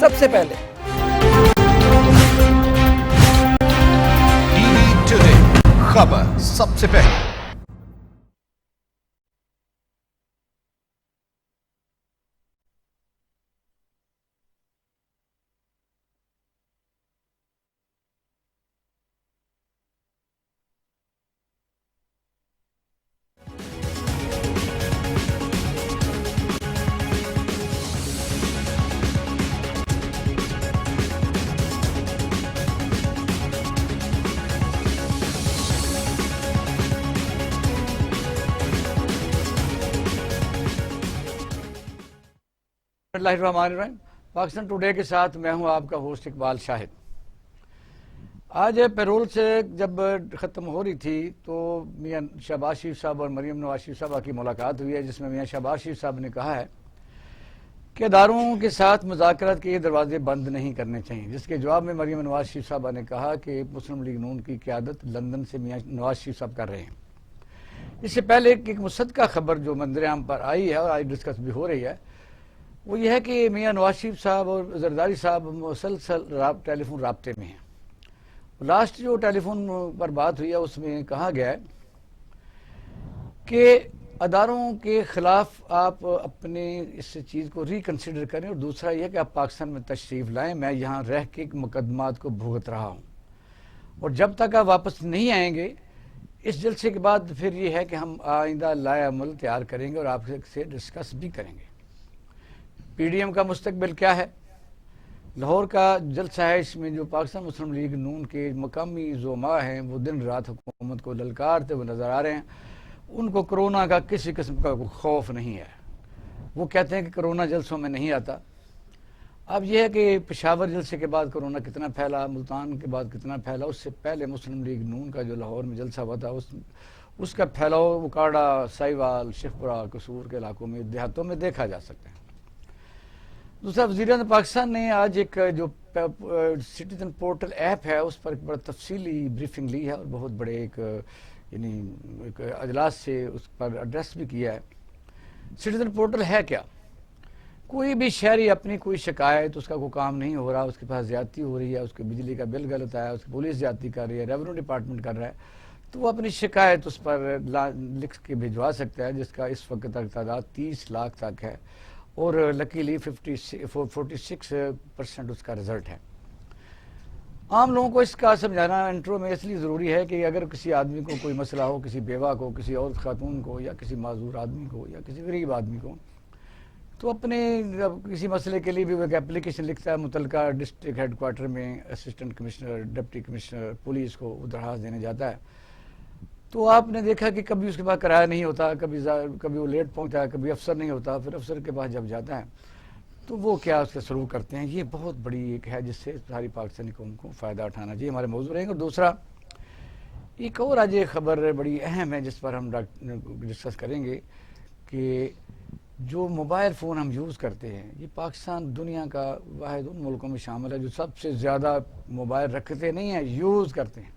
سب سے پہلے۔ T V today خبر سب سے پہلے۔ بسم اللہ الرحمن الرحیم۔ پاکستان ٹوڈے کے ساتھ میں ہوں آپ کا ہوسٹ اقبال شاہد۔ آج پیرول سے جب ختم ہو رہی تھی تو میاں شہباز شریف صاحب اور مریم نواز شریف صاحبہ کی ملاقات ہوئی ہے، جس میں میاں شہباز شریف صاحب نے کہا ہے کہ اداروں کے ساتھ مذاکرات کے دروازے بند نہیں کرنے چاہیے، جس کے جواب میں مریم نواز شریف صاحبہ نے کہا کہ مسلم لیگ نون کی قیادت لندن سے میاں نواز شریف صاحب کر رہے ہیں۔ اس سے پہلے ایک مصدقہ خبر جو منظر عام پر آئی ہے اور آج ڈسکس بھی ہو رہی ہے، وہ یہ ہے کہ میاں نواز شریف صاحب اور زرداری صاحب مسلسل ٹیلی فون رابطے میں ہیں۔ لاسٹ جو ٹیلی فون پر بات ہوئی ہے اس میں کہا گیا ہے کہ اداروں کے خلاف آپ اپنے اس چیز کو ریکنسیڈر کریں، اور دوسرا یہ کہ آپ پاکستان میں تشریف لائیں، میں یہاں رہ کے مقدمات کو بھگت رہا ہوں، اور جب تک آپ واپس نہیں آئیں گے اس جلسے کے بعد پھر یہ ہے کہ ہم آئندہ لائے عمل تیار کریں گے اور آپ سے ڈسکس بھی کریں گے۔ پی ڈی ایم کا مستقبل کیا ہے؟ لاہور کا جلسہ ہے، اس میں جو پاکستان مسلم لیگ نون کے مقامی زعماء ہیں وہ دن رات حکومت کو للکارتے ہوئے نظر آ رہے ہیں۔ ان کو کرونا کا کسی قسم کا خوف نہیں ہے، وہ کہتے ہیں کہ کرونا جلسوں میں نہیں آتا۔ اب یہ ہے کہ پشاور جلسے کے بعد کرونا کتنا پھیلا، ملتان کے بعد کتنا پھیلا، اس سے پہلے مسلم لیگ نون کا جو لاہور میں جلسہ ہوا تھا اس کا پھیلاؤ وکاڑا، سائیوال، شیخپورہ، قصور کے علاقوں میں، دیہاتوں میں دیکھا جا سکتا ہے۔ دوسرا، وزیر اعظم پاکستان نے آج ایک جو سٹیزن پورٹل ایپ ہے اس پر ایک بڑا تفصیلی بریفنگ لی ہے اور بہت بڑے ایک اجلاس سے اس پر ایڈریس بھی کیا ہے۔ سٹیزن پورٹل ہے کیا؟ کوئی بھی شہری اپنی کوئی شکایت، اس کا کوئی کام نہیں ہو رہا، اس کے پاس زیادتی ہو رہی ہے، اس کے بجلی کا بل غلط آیا، اس کی پولیس زیادتی کر رہی ہے، ریونیو ڈپارٹمنٹ کر رہا ہے، تو وہ اپنی شکایت اس پر لکھ کے بھجوا سکتا ہے، جس کا اس وقت تک تعداد 30 لاکھ تک ہے، اور لکیلی 46% اس کا رزلٹ ہے۔ عام لوگوں کو اس کا سمجھانا انٹرو میں اس لیے ضروری ہے کہ اگر کسی آدمی کو کوئی مسئلہ ہو، کسی بیوہ کو، کسی اور خاتون کو، یا کسی معذور آدمی کو، یا کسی غریب آدمی کو، تو اپنے کسی مسئلے کے لیے بھی وہ ایک اپلیکیشن لکھتا ہے، متعلقہ ڈسٹرکٹ ہیڈ کوارٹر میں assistant commissioner, deputy commissioner police کو وہ درخواست دینے جاتا ہے، تو آپ نے دیکھا کہ کبھی اس کے پاس کرایہ نہیں ہوتا، کبھی وہ لیٹ پہنچتا ہے، کبھی افسر نہیں ہوتا، پھر افسر کے پاس جب جاتا ہے تو وہ کیا اس کا سلوک کرتے ہیں۔ یہ بہت بڑی ایک ہے جس سے ساری پاکستانی قوم کو فائدہ اٹھانا چاہیے، ہمارے موضوع رہیں گے۔ اور دوسرا، ایک اور آج ایک خبر بڑی اہم ہے جس پر ہم ڈسکس کریں گے کہ جو موبائل فون ہم یوز کرتے ہیں، یہ پاکستان دنیا کا واحد ان ملکوں میں شامل ہے جو سب سے زیادہ موبائل رکھتے نہیں ہیں، یوز کرتے ہیں۔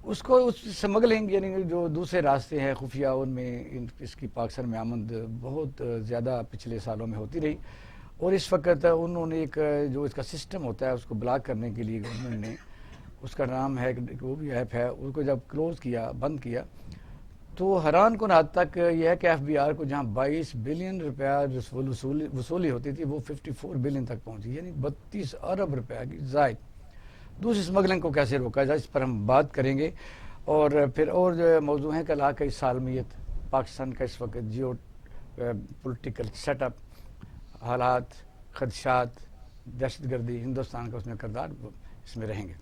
اس کو سمگلنگ یعنی جو دوسرے راستے ہیں خفیہ، ان میں اس کی پاکستان میں آمد بہت زیادہ پچھلے سالوں میں ہوتی رہی، اور اس وقت انہوں نے ایک جو اس کا سسٹم ہوتا ہے اس کو بلاک کرنے کے لیے گورنمنٹ نے، اس کا نام ہے وہ بھی ایپ ہے، اس کو جب کلوز کیا، بند کیا، تو حیران کن حد تک یہ ہے کہ ایف بی آر کو جہاں 22 بلین روپیہ وصولی ہوتی تھی وہ 54 بلین تک پہنچی، یعنی 32 ارب روپیہ کی زائد۔ دوسری اسمگلنگ کو کیسے روکا جائے اس پر ہم بات کریں گے، اور پھر اور جو موضوع ہیں کہ علاقائی سالمیت، پاکستان کا اس وقت جیو پولیٹیکل سیٹ اپ، حالات، خدشات، دہشت گردی، ہندوستان کا اس میں کردار، اس میں رہیں گے۔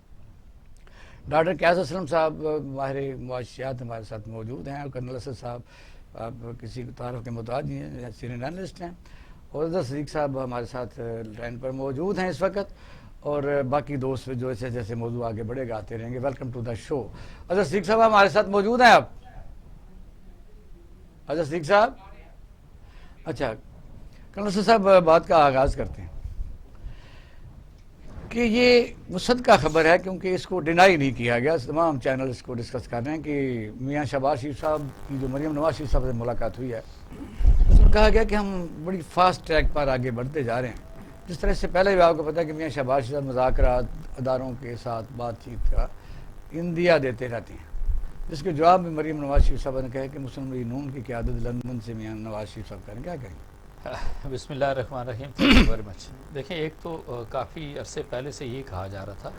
ڈاکٹر قیاس اسلم صاحب ماہر معاشیات ہمارے ساتھ موجود ہیں، اور کرنل اسد صاحب آپ کسی تعارف کے محتاج نہیں ہیں، سینئر اینالسٹ ہیں، اور اظہر صدیق صاحب ہمارے ساتھ لائن پر موجود ہیں اس وقت، اور باقی دوست جو جیسے جیسے موضوع آگے بڑھے گا آتے رہیں گے۔ ویلکم ٹو دا شو۔ اظہر صدیق صاحب ہمارے ساتھ موجود ہیں آپ؟ اظہر صدیق صاحب، اچھا کرنل اسد صاحب بات کا آغاز کرتے ہیں کہ یہ مصدقہ خبر ہے، کیونکہ اس کو ڈینائی نہیں کیا گیا، تمام چینل اس کو ڈسکس کر رہے ہیں کہ میاں شہباز شریف صاحب کی جو مریم نواز شریف صاحب سے ملاقات ہوئی ہے، اس میں کہا گیا کہ ہم بڑی فاسٹ ٹریک پر آگے بڑھتے جا رہے ہیں، جس طرح سے پہلے بھی آپ کو پتا ہے کہ میاں شہباز شریف صاحب مذاکرات اداروں کے ساتھ بات چیت کا اندیا دیتے رہتے ہیں، جس کے جواب میں مریم نواز شریف صاحب نے کہا کہ مسلم لیگ نون کی قیادت لندن سے میاں نواز شریف صاحب کریں، کیا کہیں؟ بسم اللہ الرحمن الرحیم، تھینک یو ویری مچ۔ دیکھیں، ایک تو کافی عرصے پہلے سے یہ کہا جا رہا تھا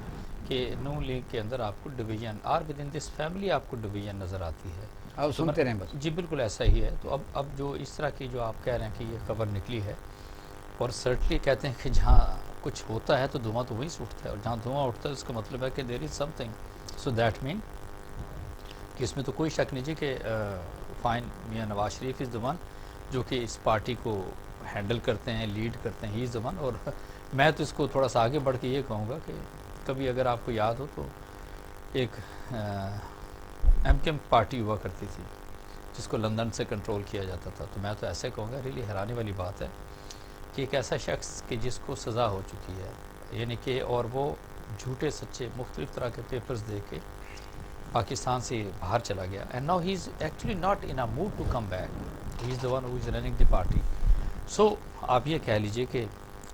کہ نون لیگ کے اندر آپ کو ڈویژن اور ود ان دس فیملی آپ کو ڈویژن نظر آتی ہے۔ آپ سنتے رہیں بس۔ جی بالکل ایسا ہی ہے۔ تو اب جو اس طرح کی جو آپ کہہ رہے ہیں کہ یہ خبر نکلی ہے، اور سرٹنلی کہتے ہیں کہ جہاں کچھ ہوتا ہے تو دھواں تو وہیں سے اٹھتا ہے، اور جہاں دھواں اٹھتا ہے اس کا مطلب ہے کہ دیر از سم تھنگ، سو دیٹ مین کہ اس میں تو کوئی شک نہیں جی کہ fine Mian Nawaz Sharif is the one جو کہ اس پارٹی کو ہینڈل کرتے ہیں، لیڈ کرتے ہیں، ہی از دی ون۔ اور میں تو اس کو تھوڑا سا آگے بڑھ کے یہ کہوں گا کہ کبھی اگر آپ کو یاد ہو تو ایک ایم کیم پارٹی ہوا کرتی تھی جس کو لندن سے کنٹرول کیا جاتا تھا، تو میں تو ایسے کہوں گا ریلی حیرانی والی بات ہے کہ ایک ایسا شخص کہ جس کو سزا ہو چکی ہے، یعنی کہ اور وہ جھوٹے سچے مختلف طرح کے پیپرز دے کے پاکستان سے باہر چلا گیا، and now he is actually not in a mood to come back, he is the one who is running the party. So آپ یہ کہہ لیجئے کہ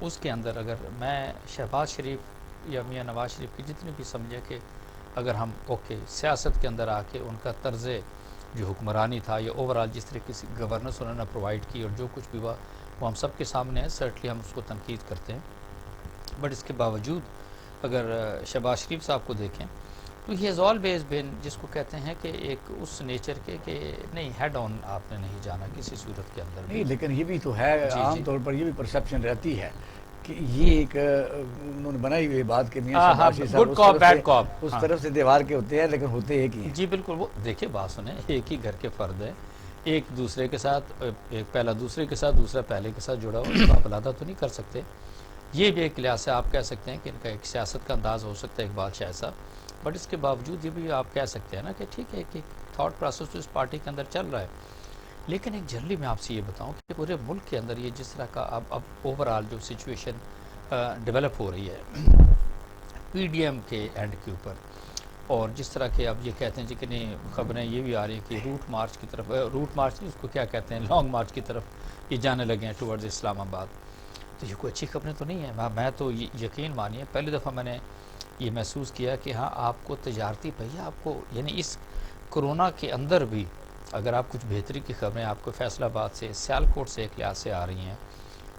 اس کے اندر اگر میں شہباز شریف یا میاں نواز شریف کی جتنی بھی سمجھے کہ اگر ہم سیاست کے اندر آ کے ان کا طرز جو حکمرانی تھا یا اوورآل جس طریقے سے گورننس انہوں نے پرووائڈ کی اور جو کچھ بھی ہوا وہ ہم سب کے سامنے ہے، سرٹنلی ہم اس کو تنقید کرتے ہیں، بٹ اس کے باوجود اگر شہباز شریف صاحب کو دیکھیں تو ہی ہیز آلویز بین جس کو کہتے ہیں کہ ایک اس نیچر کے کہ نہیں ہیڈ آن آپ نے نہیں جانا کسی صورت کے اندر بھی۔ نہیں، لیکن یہ بھی تو ہے، عام طور پر یہ بھی پرسیپشن رہتی ہے کہ یہ ایک انہوں نے بنائی ہوئی بات کہ میاں شہباز شریف گڈ کاپ بیڈ کاپ اس طرف سے دیوار کے ہوتے ہیں لیکن ہوتے ایک ہی ہیں۔ جی بالکل، وہ دیکھیں بات سنیں، ایک ہی گھر کے فرد ہیں، ایک دوسرے کے ساتھ، ایک پہلا دوسرے کے ساتھ، دوسرا پہلے کے ساتھ جڑا ہو، اس کو آپ علیحدہ تو نہیں کر سکتے۔ یہ بھی ایک لحاظ سے آپ کہہ سکتے ہیں کہ ان کا ایک سیاست کا انداز ہو سکتا ہے ایک بادشاہ ایسا، بٹ اس کے باوجود یہ بھی آپ کہہ سکتے ہیں نا کہ ٹھیک ہے کہ تھاٹ پروسیس تو اس پارٹی کے اندر چل رہا ہے، لیکن ایک جنرلی میں آپ سے یہ بتاؤں کہ پورے ملک کے اندر یہ جس طرح کا اب اوورآل جو سچویشن ڈیولپ ہو رہی ہے پی ڈی ایم کے اینڈ کے اوپر، اور جس طرح کے اب یہ کہتے ہیں جی کہ نہیں خبریں یہ بھی آ رہی ہیں کہ روٹ مارچ کی طرف، روٹ مارچ اس کو کیا کہتے ہیں، لانگ مارچ کی طرف یہ جانے لگے ہیں ٹورڈز اسلام آباد، تو یہ کوئی اچھی خبریں تو نہیں ہیں۔ میں تو یقین مانیے پہلی دفعہ میں نے یہ محسوس کیا کہ ہاں آپ کو تجارتی پہیہ آپ کو، یعنی اس کرونا کے اندر بھی اگر آپ کچھ بہتری کی خبریں آپ کو فیصل آباد سے، سیالکوٹ سے ایک لحاظ سے آ رہی ہیں،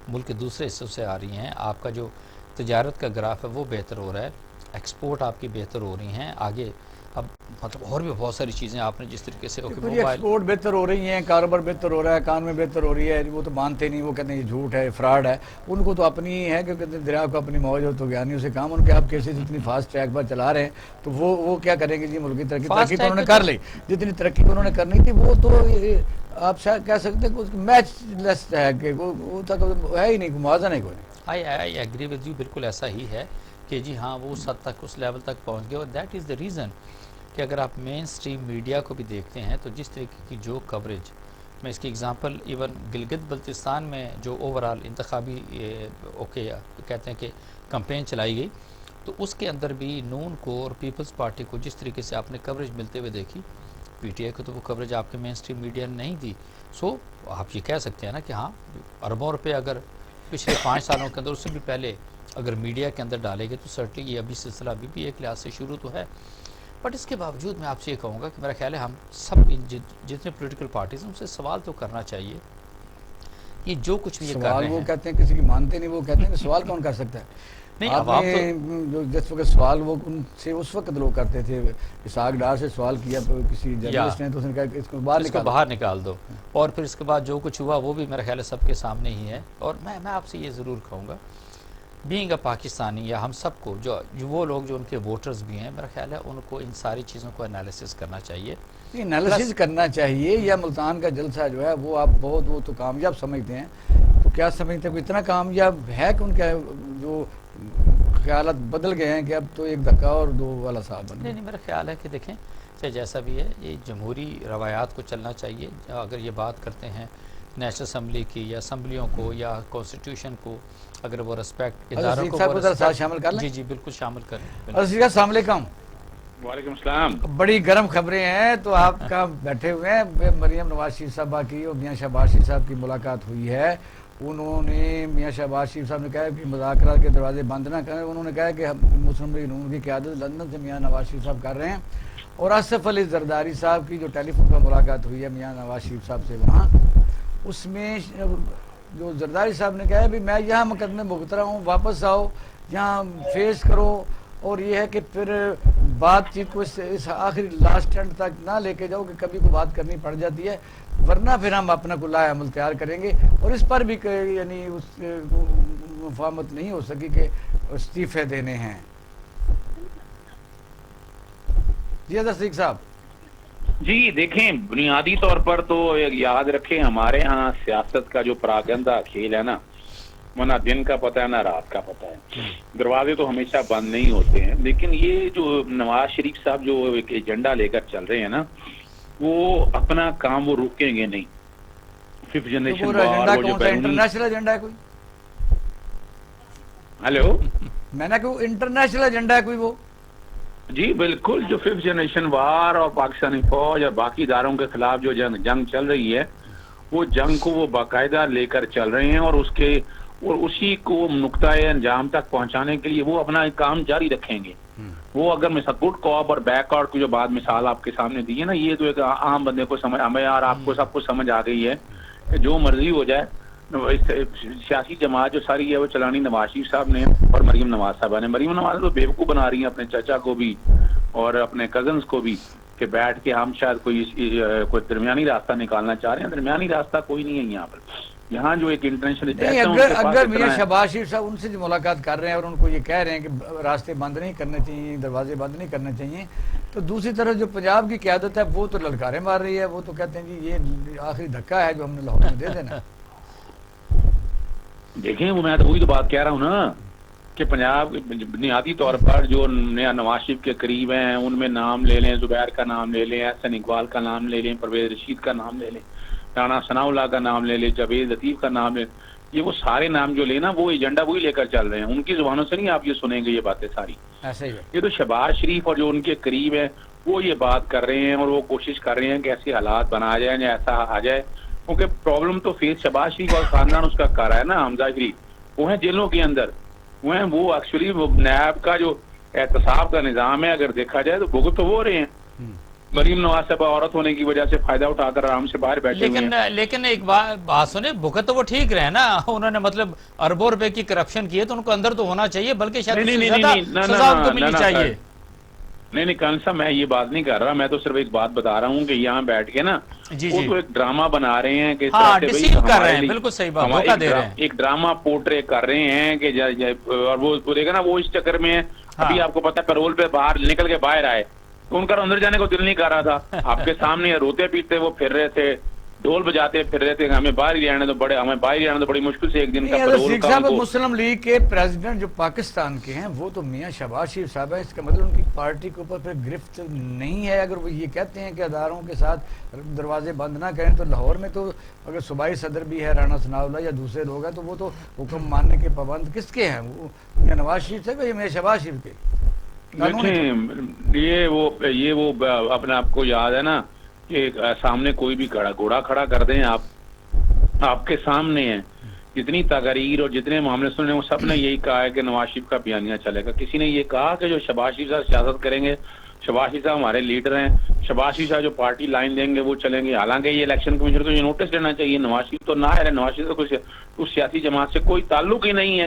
ملک کے دوسرے حصوں سے آ رہی ہیں، آپ کا جو تجارت کا گراف ہے وہ بہتر ہو رہا ہے، ایکسپورٹ آپ کی بہتر ہو رہی ہیں آگے، اب مطلب اور بھی بہت ساری چیزیں آپ نے جس طریقے سے ایکسپورٹ بہتر ہو رہی ہیں، کاروبار بہتر ہو رہا ہے، کام میں بہتر ہو رہی ہے، وہ تو مانتے نہیں، وہ کہتے ہیں یہ جھوٹ ہے، فراڈ ہے، ان کو تو اپنی ہے کہ کہتے ہیں دریا کو اپنی موج ہو تو گیانی اسے کام، ان کے آپ کیسے جتنی فاسٹ ٹریک پر چلا رہے ہیں تو وہ کیا کریں گے جی، ملک کی ترقی تو انہوں نے کر لی، جتنی ترقی انہوں نے کرنی تھی وہ تو آپ شاید کہہ سکتے ہیں کہ میچ لیس ہے کہ وہ تک ہے ہی نہیں، موازنہ نہیں کوئی۔ آئی ایگری ود یو، بالکل ایسا ہی ہے کہ جی ہاں وہ اس حد تک اس لیول تک پہنچ گئے، اور دیٹ از دا ریزن کہ اگر آپ مین سٹریم میڈیا کو بھی دیکھتے ہیں تو جس طریقے کی جو کوریج، میں اس کی اگزامپل ایون گلگت بلتستان میں جو اوورآل انتخابی کہتے ہیں کہ کمپین چلائی گئی تو اس کے اندر بھی نون کو اور پیپلز پارٹی کو جس طریقے سے آپ نے کوریج ملتے ہوئے دیکھی، پی ٹی آئی کو تو وہ کوریج آپ کے مین سٹریم میڈیا نے نہیں دی۔ سو آپ یہ کہہ سکتے ہیں نا کہ ہاں اربوں روپے اگر پچھلے 5 سالوں کے اندر اس سے بھی پہلے اگر میڈیا کے اندر ڈالے گئے تو سرٹنلی یہ ابھی سلسلہ ابھی بھی ایک لحاظ سے شروع تو ہے، بٹ اس کے باوجود میں آپ سے یہ کہوں گا کہ میرا خیال ہے ہم سب جتنے پولیٹیکل پارٹیز ہیں ان سے سوال تو کرنا چاہیے، یہ جو کچھ بھی یہ کر رہے سوال ہیں، وہ کہتے ہیں کسی کی مانتے نہیں، وہ کہتے ہیں کہ سوال کون کر سکتا ہے؟ نہیں آپ اب آپ نے جو جس وقت سوال وہ ان سے اس وقت لوگ کرتے تھے، اسحاق ڈار سے سوال کیا کسی جرنلسٹ نے تو اس نے کہا کہ اس کو باہر نکال دو، اور پھر اس کے بعد جو کچھ ہوا وہ بھی میرا خیال ہے سب کے سامنے ہی ہے، اور میں آپ سے یہ ضرور کہوں گا بینگ اے پاکستانی یا ہم سب کو جو وہ لوگ جو ان کے ووٹرز بھی ہیں، میرا خیال ہے ان کو ان ساری چیزوں کو انالیسس کرنا چاہیے، انالیسس کرنا چاہیے، یا ملتان کا جلسہ جو ہے وہ آپ بہت وہ تو کامیاب سمجھتے ہیں، تو کیا سمجھتے ہیں کہ اتنا کامیاب ہے کہ ان کے جو خیالات بدل گئے ہیں کہ اب تو ایک دھکا اور 2 والا صاحب بن گئے؟ نہیں میرا خیال ہے کہ دیکھیں چاہے جیسا بھی ہے یہ جمہوری روایات کو چلنا چاہیے، اگر یہ بات کرتے ہیں نیشنل اسمبلی کی یا اسمبلیوں کو یا کانسٹیٹیوشن کو، اگر وہ ریسپیکٹ اداروں کو شامل کر لیں۔ جی بالکل شامل کریں۔ السلام علیکم۔ وعلیکم السلام۔ بڑی گرم خبریں ہیں، تو آپ کا بیٹھے ہوئے ہیں، مریم نواز شریف صاحبہ کی اور میاں شہباز شریف صاحب کی ملاقات ہوئی ہے، انہوں نے میاں شہباز شریف صاحب نے کہا کہ مذاکرات کے دروازے بند نہ کریں. انہوں نے کہا کہ مسلم لیگ نون کی قیادت لندن سے میاں نواز شریف صاحب کر رہے ہیں, اور آصف علی زرداری صاحب کی جو ٹیلی فون پر ملاقات ہوئی ہے میاں نواز شریف صاحب سے وہاں, اس میں جو زرداری صاحب نے کہا ہے بھی میں یہاں مقدمے بھگت رہا ہوں, واپس آؤ یہاں فیس کرو, اور یہ ہے کہ پھر بات چیت کو اس آخری لاسٹ اینڈ تک نہ لے کے جاؤ کہ کبھی کو بات کرنی پڑ جاتی ہے, ورنہ پھر ہم اپنا کوئی لائحہ عمل تیار کریں گے. اور اس پر بھی یعنی اس مفاہمت نہیں ہو سکی کہ استعفے دینے ہیں. جی حضرت صدیق صاحب. جی دیکھیں, بنیادی طور پر تو یاد رکھیں ہمارے ہاں سیاست کا جو پراگندہ کھیل ہے نا, وہ نہ دن کا پتہ ہے نہ رات کا پتہ ہے. دروازے تو ہمیشہ بند نہیں ہوتے ہیں, لیکن یہ جو نواز شریف صاحب جو ایک ایجنڈا لے کر چل رہے ہیں نا, وہ اپنا کام وہ روکیں گے نہیں. ففتھ جنریشن وار, وہ جو انٹرنیشنل ایجنڈا ہے کوئی, ہیلو میں نے کہا انٹرنیشنل ایجنڈا ہے کوئی وہ. جی بالکل, جو ففتھ جنریشن وار اور پاکستانی فوج اور باقی اداروں کے خلاف جو جنگ چل رہی ہے, وہ جنگ کو وہ باقاعدہ لے کر چل رہے ہیں, اور اسی کو نقطۂ انجام تک پہنچانے کے لیے وہ اپنا کام جاری رکھیں گے. وہ اگر مثال گڈ کوپ اور بیک آؤٹ کی جو بات مثال آپ کے سامنے دی ہے نا, یہ تو ایک عام بندے کو سمجھ, ہمیں اور آپ کو سب کو سمجھ آ گئی ہے کہ جو مرضی ہو جائے, سیاسی جماعت جو ساری ہے وہ چلانی نواز شریف صاحب نے اور مریم نواز صاحبہ نے. مریم نواز تو بیوقوف بنا رہی ہیں اپنے چچا کو بھی اور اپنے کزنز کو بھی کہ بیٹھ کے ہم شاید کوئی درمیانی راستہ نکالنا چاہ رہے ہیں. درمیانی راستہ کوئی نہیں ہے یہاں پر. یہاں جو ایک انٹرنیشنل اگر میاں شہباز شریف صاحب ان سے جو ملاقات کر رہے ہیں اور ان کو یہ کہہ رہے ہیں کہ راستے بند نہیں کرنے چاہیے, دروازے بند نہیں کرنے چاہیے, تو دوسری طرف جو پنجاب کی قیادت ہے وہ تو للکاریں مار رہی ہے. وہ تو کہتے ہیں کہ یہ آخری دھکا ہے جو ہم نے لاہور میں دے دینا. دیکھیں, وہ میں تو وہی تو بات کہہ رہا ہوں نا کہ پنجاب بنیادی طور پر جو نواز شریف کے قریب ہیں ان میں نام لے لیں, زبیر کا نام لے لیں, احسن اقبال کا نام لے لیں, پرویز رشید کا نام لے لیں, رانا ثناء اللہ کا نام لے لیں, جاوید لطیف کا نام لیں. یہ وہ سارے نام جو لینا وہ ایجنڈا وہی لے کر چل رہے ہیں. ان کی زبانوں سے نہیں آپ یہ سنیں گے یہ باتیں ساری. ایسے ہی ہے. یہ تو شہباز شریف اور جو ان کے قریب ہیں وہ یہ بات کر رہے ہیں, اور وہ کوشش کر رہے ہیں کہ ایسے حالات بنا جائیں یا ایسا آ جائے, کیونکہ پرابلم تو فیس شہباز شریف اور خاندان اس کا کر رہا ہے نا. حمزہ شریف وہ ہیں جیلوں کے اندر, وہ ایکچولی نیب کا جو احتساب کا نظام ہے اگر دیکھا جائے تو بھگت تو وہ رہے ہیں. مریم نواز صاحب عورت ہونے کی وجہ سے فائدہ اٹھا کر آرام سے باہر بیٹھے ہوئے ہیں. لیکن ایک بات سنیں, بھگت تو وہ ٹھیک رہے نا, انہوں نے مطلب اربوں روپے کی کرپشن کی ہے تو ان کو اندر تو ہونا چاہیے, بلکہ شاید سزا ان کو ملنی چاہیے. نہیں کان صاحب, میں یہ بات نہیں کر رہا, میں تو صرف ایک بات بتا رہا ہوں کہ یہاں بیٹھ کے نا وہ تو ایک ڈرامہ بنا رہے ہیں کہ بالکل صحیح بات, دھوکہ دے رہے ہیں, ایک ڈرامہ پورٹرے کر رہے ہیں کہ اور وہ دیکھا نا وہ اس چکر میں ابھی آپ کو پتا پیرول پہ باہر نکل کے باہر آئے تو ان کا اندر جانے کو دل نہیں کر رہا تھا. آپ کے سامنے روتے پیٹتے وہ پھر رہے تھے, ڈھول بجاتے پھر رہے تھے, ہمیں باہر ہی رہنے تو بڑی مشکل سے ایک دن کا پیرول کا. مسلم لیگ کے پریزیڈنٹ جو پاکستان کے ہیں وہ تو میاں شہباز شریف صاحب ہے, اس کا مطلب ان کی پارٹی کے اوپر پھر گرفت نہیں ہے. اگر وہ یہ کہتے ہیں کہ اداروں کے ساتھ دروازے بند نہ کریں تو لاہور میں تو اگر صوبائی صدر بھی ہے رانا ثناء اللہ یا دوسرے لوگ ہیں تو وہ تو حکم ماننے کے پابند کس کے ہیں, وہ میاں نواز شریف سے یا میاں شہباز شریف کے؟ یہ وہ اپنے آپ کو یاد ہے نا کہ سامنے کوئی بھی گھوڑا کھڑا کر دیں, آپ کے سامنے ہیں, جتنی تقاریر اور جتنے معاملے سنے وہ سب نے یہی کہا ہے کہ نواز شریف کا بیانیہ چلے گا. کسی نے یہ کہا کہ جو شہباز شریف صاحب سیاست کریں گے, شہباز شریف صاحب ہمارے لیڈر ہیں, شہباز شریف صاحب جو پارٹی لائن دیں گے وہ چلیں گے. حالانکہ یہ الیکشن کمیشن کو یہ نوٹس دینا چاہیے, نواز شریف تو نہ ہے, نواز شریف تو اس سیاسی جماعت سے کوئی تعلق ہی نہیں ہے.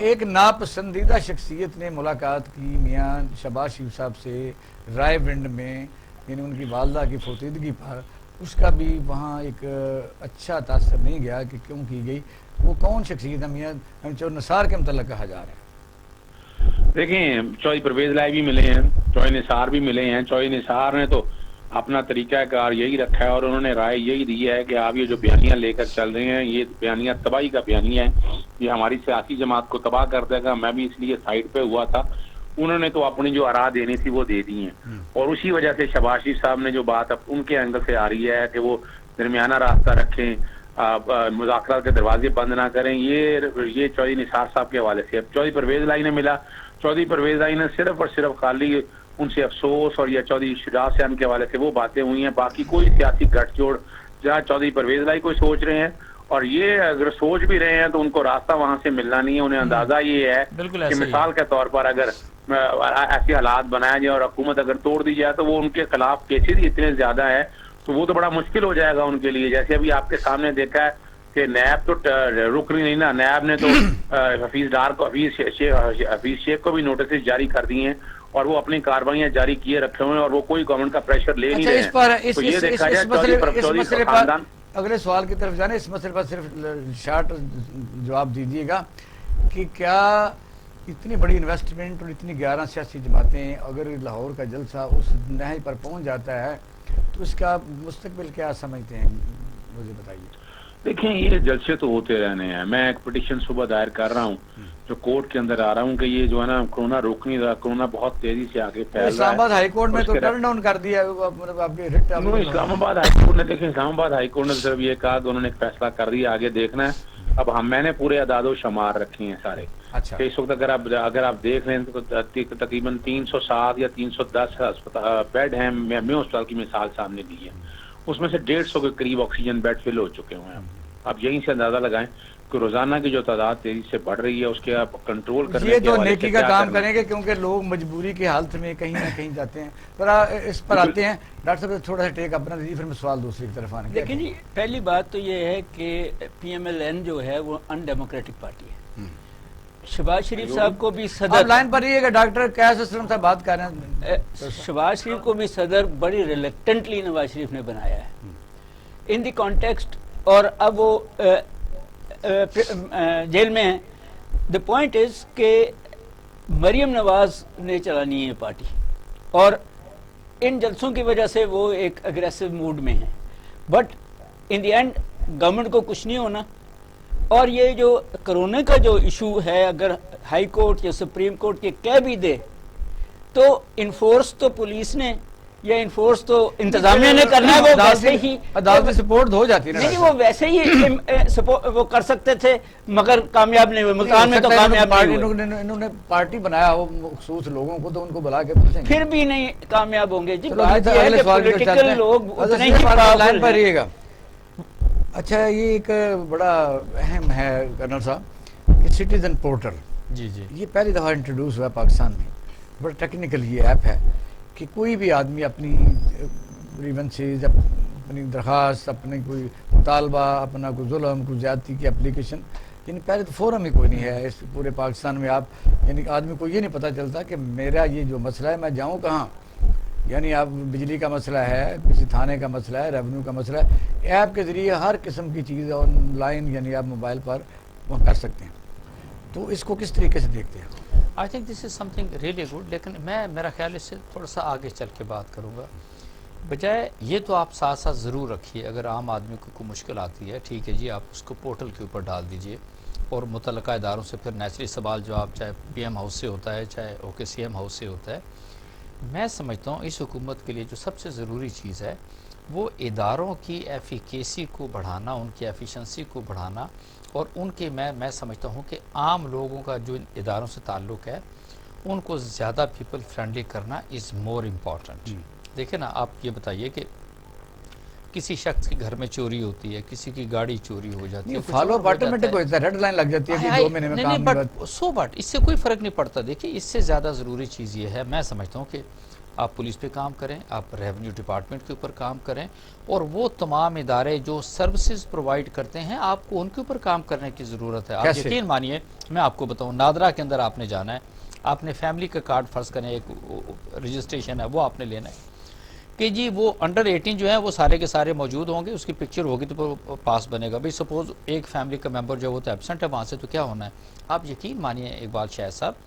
ایک ناپسندیدہ شخصیت نے ملاقات کی میاں شہباز شریف صاحب سے رائے ونڈ میں, یعنی ان کی والدہ کی فوتیدگی پر, اس کا بھی وہاں ایک اچھا تاثر نہیں گیا کہ کیوں کی گئی. وہ کون شخصیت ہے میاں چور نثار کے متعلق کہا جا رہا ہے؟ دیکھیں, چوہدری پرویز لائی بھی ملے ہیں, چوہدری نثار بھی ملے ہیں. چوہدری نثار نے تو اپنا طریقہ کار یہی رکھا ہے اور انہوں نے رائے یہی دی ہے کہ آپ یہ جو بیانیاں لے کر چل رہے ہیں یہ بیانیہ تباہی کا بیانیہ ہے, یہ ہماری سیاسی جماعت کو تباہ کر دے گا. میں بھی اس لیے سائڈ پہ ہوا تھا. انہوں نے تو اپنی جو آراء دینی تھی وہ دے دی ہیں, اور اسی وجہ سے شہباز شریف صاحب نے جو بات اب ان کے اینگل سے آ رہی ہے کہ وہ درمیانہ راستہ رکھیں, مذاکرات کے دروازے بند نہ کریں, یہ چوہدری نثار صاحب کے حوالے سے. اب چوہدری پرویز لائی نے ملا, چوہدری پرویز لائی نے صرف اور صرف خالی ان سے افسوس, اور یا چوہدری شجاع صاحب کے حوالے سے وہ باتیں ہوئی ہیں. باقی کوئی سیاسی گٹھ جوڑ جہاں چوہدری پرویز لائی کوئی سوچ رہے ہیں اور یہ اگر سوچ بھی رہے ہیں تو ان کو راستہ وہاں سے ملنا نہیں ہے. انہیں اندازہ یہ ہے بالکل کہ ایسے ہی مثال کے طور پر اگر ایسی حالات بنایا جائے اور حکومت اگر توڑ دی جائے تو وہ ان کے خلاف کیسز اتنے زیادہ ہے تو وہ تو بڑا مشکل ہو جائے گا ان کے لیے. جیسے ابھی آپ کے سامنے دیکھا ہے کہ نیب تو رک رہی نہیں نا, نیب نے تو حفیظ ڈار کو حفیظ شیخ کو بھی نوٹسز جاری کر دیے ہیں اور وہ اپنی کارروائیاں جاری کیے رکھے ہوئے ہیں اور وہ کوئی گورنمنٹ کا پریشر لے نہیں رہے ہیں. تو یہ دیکھا جائے چودھری خاندان. اگلے سوال کی طرف جانے, اس مسئلے پر صرف شارٹ جواب دیجیے گا کہ کیا اتنی بڑی انویسٹمنٹ اور اتنی 11 سیاسی جماعتیں اگر لاہور کا جلسہ اس نہج پر پہنچ جاتا ہے تو اس کا مستقبل کیا سمجھتے ہیں, مجھے بتائیے. دیکھیں یہ جلسے تو ہوتے رہنے ہیں. میں ایک پٹیشن صبح دائر کر رہا ہوں جو کورٹ کے اندر آ رہا ہوں کہ یہ جو ہے نا کورونا روک نہیں رہا, کورونا بہت تیزی سے آگے پھیل رہا ہے. اسلام آباد ہائی کورٹ میں تو ٹرن ڈاؤن کر دیا آپ کے رٹ. اسلام آباد ہائی کورٹ نے دیکھیں اسلام آباد ہائی کورٹ نے صرف یہ کہا کہ انہوں نے ایک فیصلہ کر دیا, آگے دیکھنا ہے. اب میں نے پورے اعداد و شمار رکھے ہیں سارے. اچھا, اس وقت اگر آپ دیکھ رہے ہیں تو تقریباً 307 یا 310 بیڈ ہیں. میو ہسپتال کی مثال سامنے دی ہے, اس میں سے 150 کے قریب آکسیجن بیڈ فل ہو چکے ہوئے ہیں. آپ یہیں سے اندازہ لگائیں کہ روزانہ کی جو تعداد تیزی سے بڑھ رہی ہے اس کے آپ کنٹرول کرنے یہ تو نیکی کا کام کریں گے کیونکہ لوگ مجبوری کی حالت میں کہیں نہ کہیں جاتے ہیں. پر اس پر آتے ہیں ڈاکٹر صاحب, تھوڑا سا ٹیک اپنا دیجیے, پھر میں سوال دوسری کی طرف آنے. دیکھیں جی, پہلی بات تو یہ ہے کہ پی ایم ایل این جو ہے وہ ان ڈیموکریٹک پارٹی ہے. شہباز شریف صاحب کو بھی صدر, لائن پر رہیے گا, ڈاکٹر قیاس اسلم صاحب بات کر رہے ہیں. شہباز شریف کو بھی صدر بڑی ریلیکٹنٹلی نواز شریف نے بنایا ہے ان دی کانٹیکسٹ, اور اب وہ جیل میں ہیں. دا پوائنٹ از کہ مریم نواز نے چلانی ہے پارٹی اور ان جلسوں کی وجہ سے وہ ایک اگریسو موڈ میں ہیں. But in the end government کو کچھ نہیں ہونا. اور یہ جو کرونا کا جو ایشو ہے, اگر ہائی کورٹ یا سپریم کورٹ کے کہہ بھی دے تو انفورس تو پولیس نے یا انفورس تو انتظامیہ نے کرنا ہے. وہ ویسے ہی عدالتی سپورٹ ہو جاتی ہے. نہیں, وہ ویسے ہی وہ کر سکتے تھے مگر کامیاب نہیں ہوئے. ملتان میں تو کامیاب نہیں ہوئے. انہوں نے پارٹی بنایا ہو مخصوص لوگوں کو, تو ان کو بلا کے پوچھیں گے, پھر بھی نہیں کامیاب ہوں گے. جی بات یہ ہے کہ پولیٹیکل لوگ اتنے ہی پاورفل پر رہیے گا. اچھا, یہ ایک بڑا اہم ہے کرنل صاحب کہ سٹیزن پورٹل. جی جی, یہ پہلی دفعہ انٹروڈیوس ہوا پاکستان میں. بڑا ٹیکنیکل یہ ایپ ہے کہ کوئی بھی آدمی اپنی گریونسز, اپنی درخواست, اپنے کوئی مطالبہ, اپنا کوئی ظلم, کوئی زیادتی کی اپلیکیشن, یعنی پہلے تو فورم ہی کوئی نہیں ہے اس پورے پاکستان میں. آپ یعنی آدمی کو یہ نہیں پتہ چلتا کہ میرا یہ جو مسئلہ ہے میں جاؤں کہاں. یعنی آپ بجلی کا مسئلہ ہے, کسی تھانے کا مسئلہ ہے, ریونیو کا مسئلہ ہے, ایپ کے ذریعے ہر قسم کی چیز آن لائن یعنی آپ موبائل پر وہ کر سکتے ہیں. تو اس کو کس طریقے سے دیکھتے ہیں؟ I think this is some thing really good. لیکن میرا خیال اس سے تھوڑا سا آگے چل کے بات کروں گا. بجائے یہ تو آپ ساتھ ساتھ ضرور رکھیے, اگر عام آدمی کو کوئی مشکل آتی ہے, ٹھیک ہے جی, آپ اس کو پورٹل کے اوپر ڈال دیجئے اور متعلقہ اداروں سے پھر نیچرلی سوال جواب چاہے پی ایم ہاؤس سے ہوتا ہے چاہے او کے سی ایم ہاؤس سے ہوتا ہے. میں سمجھتا ہوں اس حکومت کے لیے جو سب سے ضروری چیز ہے وہ اداروں کی ایفیکیسی کو بڑھانا, ان کی ایفیشنسی کو بڑھانا, اور ان کے میں سمجھتا ہوں کہ عام لوگوں کا جو اداروں سے تعلق ہے ان کو زیادہ پیپل فرینڈلی کرنا از مور امپورٹنٹ. دیکھیں نا, آپ یہ بتائیے کہ کسی شخص کے گھر میں چوری ہوتی ہے, کسی کی گاڑی چوری ہو جاتی ہے, فالو اپ آٹومیٹک ہو جاتا ہے, ریڈ لائن لگ جاتی ہے کہ 2 مہینے میں کام نہیں, سو بٹ اس سے کوئی فرق نہیں پڑتا. دیکھیے اس سے زیادہ ضروری چیز یہ ہے, میں سمجھتا ہوں کہ آپ پولیس پہ کام کریں, آپ ریونیو ڈپارٹمنٹ کے اوپر کام کریں, اور وہ تمام ادارے جو سروسز پرووائڈ کرتے ہیں آپ کو ان کے اوپر کام کرنے کی ضرورت ہے. آپ یقین مانیے, میں آپ کو بتاؤں, نادرا کے اندر آپ نے جانا ہے, آپ نے فیملی کا کارڈ فرض کریں, ایک رجسٹریشن ہے وہ آپ نے لینا ہے کہ جی وہ انڈر 18 جو ہیں وہ سارے کے سارے موجود ہوں گے, اس کی پکچر ہوگی تو پاس بنے گا. بھئی سپوز ایک فیملی کا ممبر جو وہ تو ایبسنٹ ہے وہاں سے, تو کیا ہونا ہے. آپ یقین مانیے اقبال شاہد صاحب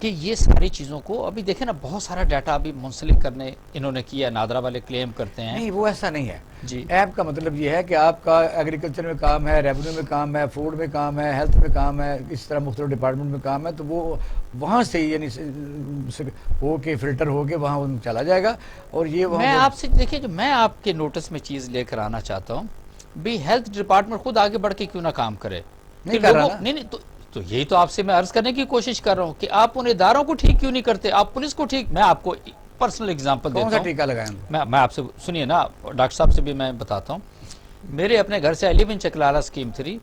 کہ یہ ساری چیزوں کو ابھی دیکھیں نا, بہت سارا ڈیٹا ابھی منسلک کرنے انہوں نے کیا. نادرا والے کلیم کرتے ہیں. نہیں, وہ ایسا نہیں ہے جی. ایپ کا مطلب یہ ہے کہ آپ کا ایگریکلچر میں کام ہے, ریونیو میں کام ہے, فوڈ میں کام ہے, ہیلتھ میں کام ہے, اس طرح مختلف ڈپارٹمنٹ میں کام ہے, تو وہ وہاں سے یعنی ہو کے فلٹر ہو کے وہاں چلا جائے گا. اور یہ میں آپ سے دیکھیں, جو میں آپ کے نوٹس میں چیز لے کر آنا چاہتا ہوں, بھی ہیلتھ ڈپارٹمنٹ خود آگے بڑھ کے کیوں نہ کام کرے. نہیں کر رہا. نہیں تو یہی تو آپ سے میں عرض کرنے کی کوشش کر رہا ہوں کہ آپ ان اداروں کو ٹھیک کیوں نہیں کرتے, آپ پولیس کو ٹھیک. میں آپ کو پرسنل اگزامپل دیتا ہوں. ٹیکا لگائیں میں آپ سے سنیے نا, ڈاکٹر صاحب سے بھی میں بتاتا ہوں میرے اپنے گھر سے آئی لیو ان چکلالہ اسکیم 3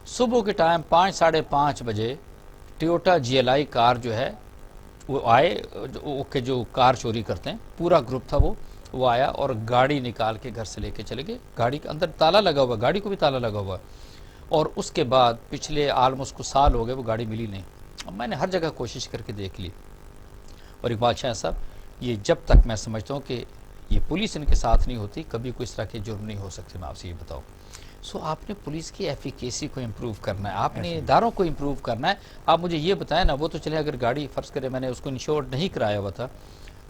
صبح کے ٹائم 5 ساڑھے 5 بجے ٹیوٹا GLI کار جو ہے وہ آئے کہ جو کار چوری کرتے ہیں پورا گروپ تھا وہ آیا اور گاڑی نکال کے گھر سے لے کے چلے گئے. گاڑی کے اندر تالا لگا ہوا, گاڑی کو بھی تالا لگا ہوا, اور اس کے بعد پچھلے آلموسٹ کچھ سال ہو گئے وہ گاڑی ملی نہیں. اب میں نے ہر جگہ کوشش کر کے دیکھ لی. اور اقبال شاہ صاحب, یہ جب تک میں سمجھتا ہوں کہ یہ پولیس ان کے ساتھ نہیں ہوتی کبھی کوئی اس طرح کے جرم نہیں ہو سکتے. میں آپ سے یہ بتاؤں, سو آپ نے پولیس کی ایفیکیسی کو امپروو کرنا ہے, آپ نے اداروں کو امپروو کرنا ہے. آپ مجھے یہ بتائیں نا, وہ تو چلے اگر گاڑی فرض کرے میں نے اس کو انشور نہیں کرایا ہوا تھا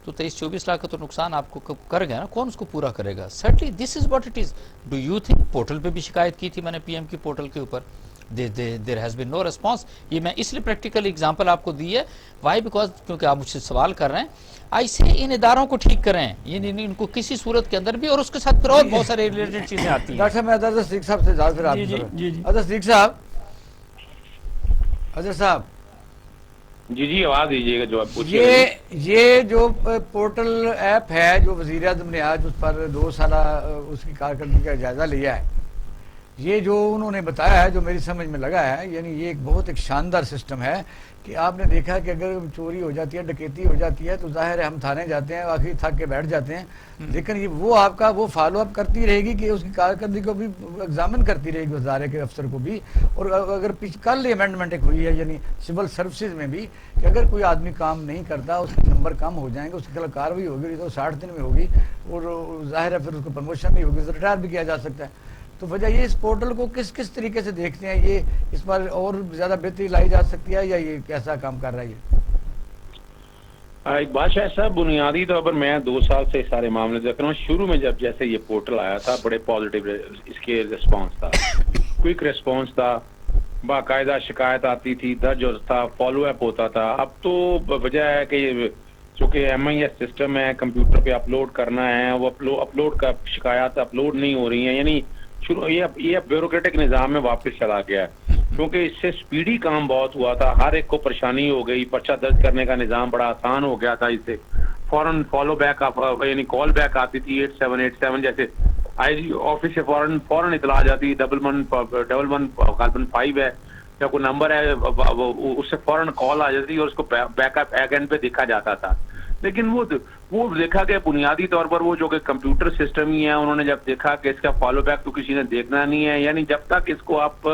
تو 23-24 لاکھ کا تو نقصان آپ کو کر گیا نا, کون اس کو پورا کرے گا؟ Certainly this is what it is. Do you think portal پہ بھی شکایت کی تھی میں نے PM کی پورٹل کے اوپر, there has been know response. یہ میں اس لیے پریکٹیکل ایگزامپل آپ کو دی ہے. وائی بیکاز کیونکہ آپ مجھ سے سوال کر رہے ہیں. ایسے ان اداروں کو ٹھیک کریں, ان کو کسی صورت کے اندر بھی, اور اس کے ساتھ پھر اور بہت سارے ریلیٹڈ چیزیں آتی ہیں. ڈاکٹر صاحب میں اظہر صدیق صاحب سے اجازت پھر آپ اظہر صدیق صاحب, اظہر صاحب جی آواز دیجیے گا جو آپ پوچھیے. یہ جو پورٹل ایپ ہے جو وزیر اعظم نے آج اس پر 2 سالہ اس کی کارکردگی کا جائزہ لیا ہے, یہ جو انہوں نے بتایا ہے جو میری سمجھ میں لگا ہے, یعنی یہ ایک بہت ایک شاندار سسٹم ہے کہ آپ نے دیکھا کہ اگر چوری ہو جاتی ہے, ڈکیتی ہو جاتی ہے تو ظاہر ہے ہم تھانے جاتے ہیں, آخری تھک کے بیٹھ جاتے ہیں, لیکن یہ وہ آپ کا وہ فالو اپ کرتی رہے گی کہ اس کی کارکردگی کو بھی ایگزامن کرتی رہے گی وزارے کے افسر کو بھی. اور اگر کل امینڈمنٹ ایک ہوئی ہے یعنی سول سروسز میں بھی کہ اگر کوئی آدمی کام نہیں کرتا اس کے نمبر کم ہو جائیں گے, اس کے خلاف کارروائی ہوگی تو 60 دن میں ہوگی, اور ظاہر ہے پھر اس کو پروموشن نہیں ہوگی, ریٹائر بھی کیا جا سکتا ہے. تو وجہ یہ اس پورٹل کو کس طریقے سے دیکھتے ہیں, یہ اس پر اور زیادہ بہتری لائی جا سکتی ہے یا یہ کیسا کام کر رہا ہے؟ اقبال شاہ صاحب, بنیادی طور پر میں 2 سال سے سارے معاملے دیکھ رہا ہوں. شروع میں جب جیسے یہ پورٹل آیا تھا بڑے پازیٹیو اس کے ریسپانس تھا, کوئک ریسپانس تھا, باقاعدہ شکایت آتی تھی, درج تھا, فالو اپ ہوتا تھا. اب تو وجہ ہے کہ چونکہ MIS سسٹم ہے, کمپیوٹر پہ اپلوڈ کرنا ہے, وہ اپلوڈ کا شکایات اپلوڈ نہیں ہو رہی ہیں, یعنی یہ بیوروکریٹک نظام میں واپس چلا گیا ہے. کیونکہ اس سے سپیڈی کام بہت ہوا تھا, ہر ایک کو پریشانی ہو گئی, پرچہ درج کرنے کا نظام بڑا آسان ہو گیا تھا. اس سے فوراً فالو بیک یعنی کال بیک آتی تھی 8787, جیسے IG آفس سے فوراً اطلاع جاتی, 1115 ہے یا کوئی نمبر ہے, اس سے فوراً کال آ جاتی اور اس کو بیک اپ ایک اینڈ پہ دیکھا جاتا تھا. لیکن وہ دیکھا کہ بنیادی طور پر وہ جو کہ کمپیوٹر سسٹم ہی ہے, انہوں نے جب دیکھا کہ اس کا فالو بیک تو کسی نے دیکھنا نہیں ہے, یعنی جب تک اس کو آپ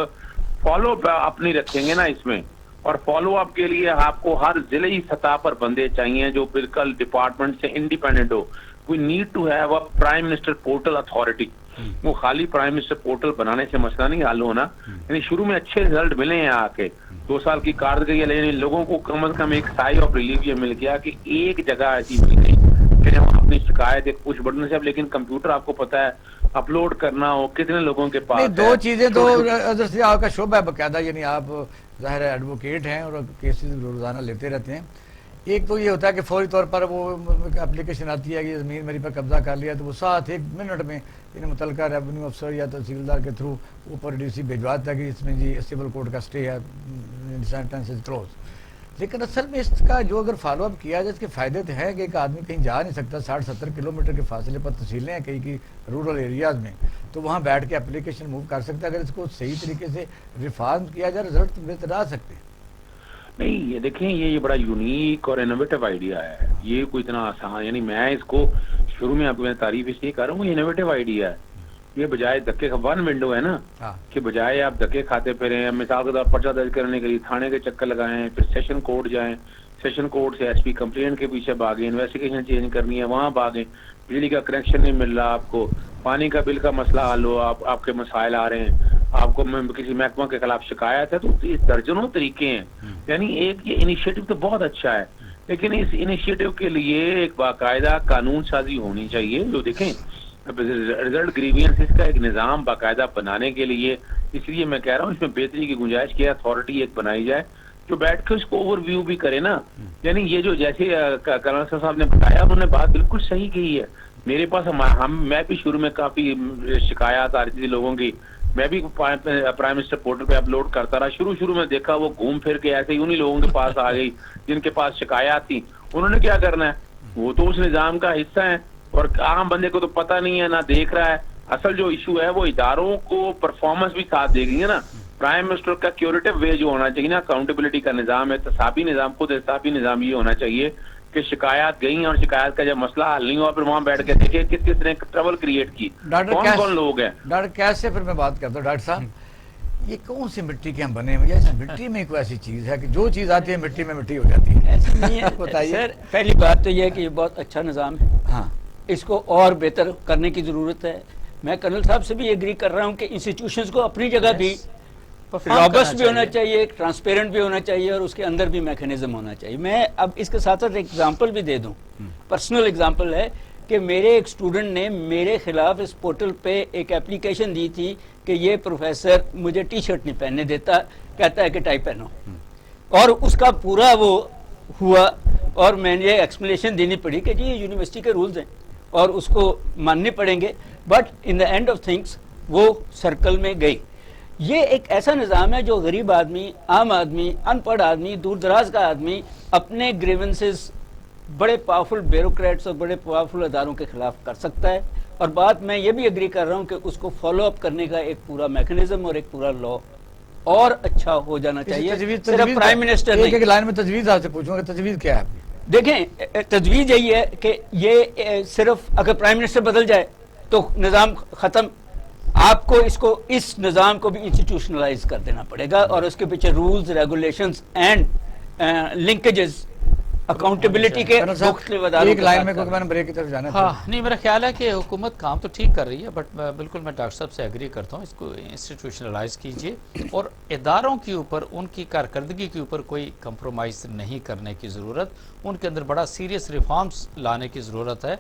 فالو اپ نہیں رکھیں گے نا اس میں, اور فالو اپ کے لیے آپ کو ہر ضلعی سطح پر بندے چاہیے جو بالکل ڈپارٹمنٹ سے انڈیپینڈنٹ ہو. We need to have a prime minister portal authority. وہ خالی پرائم منسٹر پورٹل بنانے سے مسئلہ نہیں حل ہونا, یعنی شروع میں اچھے رزلٹ ملے ہیں آ کے 2 سال کی کارکردگی ہے, لیکن لوگوں کو کم از کم ایک سائی آف ریلیف یہ مل گیا کہ ایک جگہ ایسی مل گئی کہ ہم اپنی شکایت ایک پش بٹن سے, لیکن کمپیوٹر آپ کو پتا ہے اپلوڈ کرنا ہو کتنے لوگوں کے پاس. 2 چیزیں تو آپ کا شعبہ ہے باقاعدہ, یعنی آپ ظاہر ہے ایڈوکیٹ ہیں اور کیسز روزانہ لیتے رہتے ہیں. ایک تو یہ ہوتا ہے کہ فوری طور پر وہ اپلیکیشن آتی ہے کہ زمین میری پر قبضہ کر لیا, تو وہ 1 منٹ میں یعنی متعلقہ ریونیو افسر یا تحصیلدار کے تھرو اوپر DC بھیجواتا ہے کہ اس میں جی سول کورٹ کا اسٹے ہے, سینٹنس از کلوز. لیکن اصل میں اس کا جو اگر فالو اپ کیا جائے اس کے فائدے تو ہے کہ ایک آدمی کہیں جا نہیں سکتا, 60-70 کلومیٹر کے فاصلے پر تحصیلیں ہیں کئی کی رورل ایریاز میں, تو وہاں بیٹھ کے اپلیکیشن موو کر سکتا ہے. اگر اس کو صحیح طریقے سے ریفارم کیا جائے رزلٹ بہتر آ سکتے ہیں. نہیں یہ دیکھیں یہ بڑا یونیک اور انوویٹو آئیڈیا ہے, یہ کوئی اتنا آسان, یعنی میں اس کو شروع میں آپ کو تعریف اس لیے کر رہا ہوں, یہ انوویٹو آئیڈیا ہے. یہ بجائے دھکے کا 1 ونڈو ہے نا, کہ بجائے آپ دھکے کھاتے پھریں, مثال کے طور پرچہ درج کرنے کے لیے تھانے کے چکر لگائیں, پھر سیشن کورٹ جائیں, سیشن کورٹ سے SP کمپلینٹ کے پیچھے بھاگیں, انویسٹیگیشن چینج کرنی ہے وہاں بھاگیں, بجلی کا کنیکشن نہیں مل رہا آپ کو, پانی کا بل کا مسئلہ حل ہو, آپ کے مسائل آ رہے ہیں, آپ کو کسی محکمہ کے خلاف شکایت ہے, تو درجنوں طریقے ہیں. یعنی ایک یہ انیشیٹو تو بہت اچھا ہے, لیکن اس انیشیٹو کے لیے ایک باقاعدہ قانون سازی ہونی چاہیے. جو دیکھیں ریزلٹ گریوینس کا ایک نظام باقاعدہ بنانے کے لیے, اس لیے میں کہہ رہا ہوں اس میں بہتری کی گنجائش کی اتھارٹی ایک بنائی جائے جو بیٹھ کے اس کو اوور ویو بھی کرے نا. یعنی یہ جو جیسے کرنل صاحب نے بتایا, انہوں نے بات بالکل صحیح کہی ہے. میرے پاس میں بھی شروع میں کافی شکایات آ رہی تھی لوگوں کی, میں بھی پرائم منسٹر پورٹل پہ اپلوڈ کرتا رہا. شروع میں دیکھا وہ گھوم پھر کے ایسے ہی انہی لوگوں کے پاس آ گئی جن کے پاس شکایات تھی. انہوں نے کیا کرنا ہے, وہ تو اس نظام کا حصہ ہے, اور عام بندے کو تو پتہ نہیں ہے, نہ دیکھ رہا ہے, اصل جو ایشو ہے وہ اداروں کو پرفارمنس بھی ساتھ دے گی نا. پرائم منسٹر کا کیوریٹو وے جو ہونا چاہیے نا, اکاؤنٹیبلٹی کا نظام, احتسابی نظام, خود احتسابی نظام یہ ہونا چاہیے کہ شکایات گئی اور شکایات کا جب مسئلہ حل نہیں ہوا پھر وہاں بیٹھ کے دیکھیں کس کس نے ٹربل کریٹ کی, کون کون لوگ ہیں. ڈاکٹر کیسے پھر میں بات کرتا ہوں ڈاکٹر صاحب, یہ کون سی مٹی کے ہم بنے ہوئے ہیں؟ اس مٹی میں کوئی ایسی چیز ہے کہ جو چیز آتی ہے مٹی میں مٹی ہو جاتی ہے؟ ایسا نہیں ہے بتائیے سر. پہلی بات تو یہ ہے کہ یہ بہت اچھا نظام ہے, ہاں اس کو اور بہتر کرنے کی ضرورت ہے. میں کرنل صاحب سے بھی ایگری کر رہا ہوں کہ انسٹیٹیوشنز کو اپنی جگہ بھی رابسٹ بھی ہونا چاہیے, ٹرانسپیرنٹ بھی ہونا چاہیے, اور اس کے اندر بھی میکینزم ہونا چاہیے. میں اب اس کے ساتھ ساتھ ایک ایگزامپل بھی دے دوں, پرسنل ایگزامپل ہے کہ میرے ایک اسٹوڈنٹ نے میرے خلاف اس پورٹل پہ ایک اپلیکیشن دی تھی کہ یہ پروفیسر مجھے ٹی شرٹ نہیں پہننے دیتا, کہتا ہے کہ ٹائی پہنو, اور اس کا پورا وہ ہوا, اور میں نے ایکسپلینیشن دینی پڑی کہ جی یہ یونیورسٹی کے رولز ہیں اور اس کو ماننے پڑیں گے, but in the and of things وہ سرکل میں گئی. یہ ایک ایسا نظام ہے جو غریب آدمی, عام آدمی, ان پڑھ آدمی, دور دراز کا آدمی اپنے گریونسز بڑے پاورفل بیوروکریٹس اور بڑے پاورفل اداروں کے خلاف کر سکتا ہے. اور بات میں یہ بھی ایگری کر رہا ہوں کہ اس کو فالو اپ کرنے کا ایک پورا میکینزم اور ایک پورا لا اور اچھا ہو جانا چاہیے. صرف پرائم منسٹر ایک لائن میں تجویز آپ سے پوچھوں گا, تجویز کیا ہے آپ کی؟ دیکھیں, تجویز یہی ہے کہ یہ صرف اگر پرائم منسٹر بدل جائے تو نظام ختم. آپ کو اس نظام کو بھی انسٹیٹیوشنلائز کر دینا پڑے گا, اور اس کے پیچھے rules, regulations and linkages, accountability کے ایک لائن میں, کیونکہ میں نے بریک کی طرف جانا ہے. ہاں نہیں, میرا خیال ہے کہ حکومت کام تو ٹھیک کر رہی ہے, بٹ بالکل میں ڈاکٹر صاحب سے ایگری کرتا ہوں, اس کو انسٹیٹیوشنلائز کیجئے اور اداروں کے اوپر ان کی کارکردگی کے اوپر کوئی کمپرومائز نہیں کرنے کی ضرورت, ان کے اندر بڑا سیریس ریفارمز لانے کی ضرورت ہے.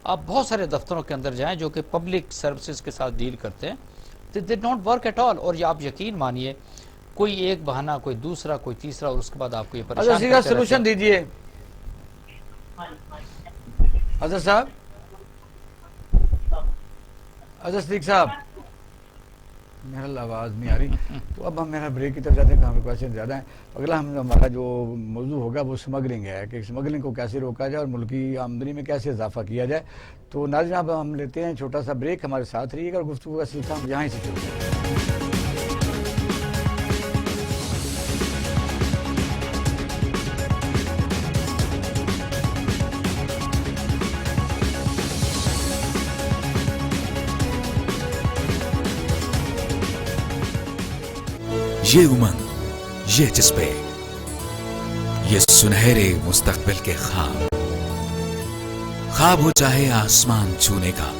آپ بہت سارے دفتروں کے اندر جائیں جو کہ پبلک سروسز کے ساتھ ڈیل کرتے ہیں, they don't work at all. اور یہ آپ یقین مانیے, کوئی ایک بہانہ, کوئی دوسرا, کوئی تیسرا, اور اس کے بعد آپ کو یہ پریشان کرتے رہتے ہیں. سولوشن دیجئے حضرت صاحب, حضرت صدیق صاحب, میرا آواز نہیں آ رہی. تو اب ہم میرا بریک کی طرف جاتے ہیں, کہاں پہ کوشچن زیادہ ہیں. اگلا ہمارا جو موضوع ہوگا وہ سمگلنگ ہے, کہ سمگلنگ کو کیسے روکا جائے اور ملکی آمدنی میں کیسے اضافہ کیا جائے. تو ناظرین اب ہم لیتے ہیں چھوٹا سا بریک, ہمارے ساتھ رہیے گا, اور گفتگو کا سلسلہ ہم یہاں سے شروع کریں. یہ امنگ, یہ جذبے, یہ سنہرے مستقبل کے خواب. خواب ہو چاہے آسمان چھونے کا,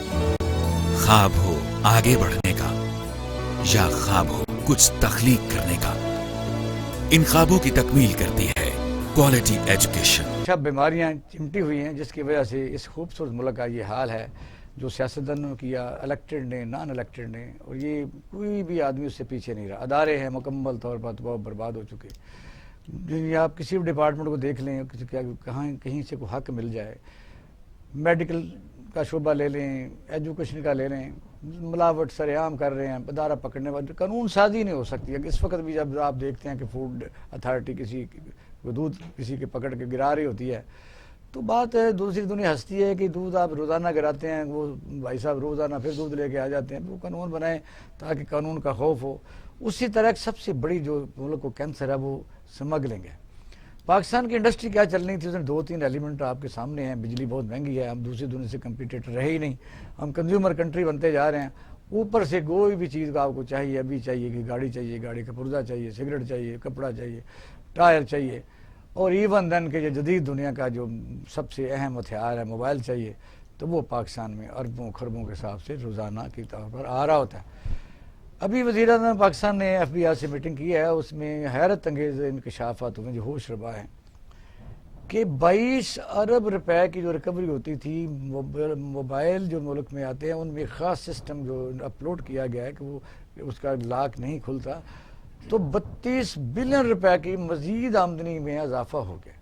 خواب ہو آگے بڑھنے کا, یا خواب ہو کچھ تخلیق کرنے کا, ان خوابوں کی تکمیل کرتی ہے کوالٹی ایجوکیشن. اچھا, بیماریاں چمٹی ہوئی ہیں جس کی وجہ سے اس خوبصورت ملک کا یہ حال ہے, جو سیاستدانوں کیا, الیکٹڈ نے, نان الیکٹڈ نے, اور یہ کوئی بھی آدمی اس سے پیچھے نہیں رہا. ادارے ہیں مکمل طور پر تباہ برباد ہو چکے. آپ کسی بھی ڈپارٹمنٹ کو دیکھ لیں, کہیں سے کوئی حق مل جائے, میڈیکل کا شعبہ لے لیں, ایجوکیشن کا لے لیں, ملاوٹ سر عام کر رہے ہیں, ادارہ پکڑنے والے, قانون سازی نہیں ہو سکتی. اس وقت بھی جب آپ دیکھتے ہیں کہ فوڈ اتھارٹی کسی دودھ کسی کے پکڑ کے گرا رہی ہوتی ہے, تو بات دوسری دنیا ہستی ہے کہ دودھ آپ روزانہ گراتے ہیں, وہ بھائی صاحب روزانہ پھر دودھ لے کے آ جاتے ہیں. وہ قانون بنائیں تاکہ قانون کا خوف ہو. اسی طرح سب سے بڑی جو ملک کو کینسر ہے وہ سمگلنگ ہے. پاکستان کی انڈسٹری کیا چل رہی تھی, اس میں 2-3 ایلیمنٹ آپ کے سامنے ہیں. بجلی بہت مہنگی ہے, ہم دوسری دنیا سے کمپیٹیٹر رہے ہی نہیں, ہم کنزیومر کنٹری بنتے جا رہے ہیں. اوپر سے کوئی بھی چیز کا آپ کو چاہیے, ابھی چاہیے کہ گاڑی چاہیے, گاڑی کا پرزہ چاہیے, سگریٹ چاہیے, کپڑا چاہیے, ٹائر چاہیے, اور ایون دین کہ جو جدید دنیا کا جو سب سے اہم ہتھیار ہے موبائل چاہیے, تو وہ پاکستان میں اربوں خربوں کے حساب سے روزانہ کے طور پر آ رہا ہوتا ہے. ابھی وزیر اعظم پاکستان نے ایف بی آئی سے میٹنگ کی ہے, اس میں حیرت انگیز انکشافات ہوئے جو ہوش ربا ہیں کہ 22 ارب روپے کی جو ریکوری ہوتی تھی موبائل جو ملک میں آتے ہیں ان میں خاص سسٹم جو اپلوڈ کیا گیا ہے کہ وہ اس کا لاک نہیں کھلتا, تو 32 بلین روپے کی مزید آمدنی میں اضافہ ہو گیا.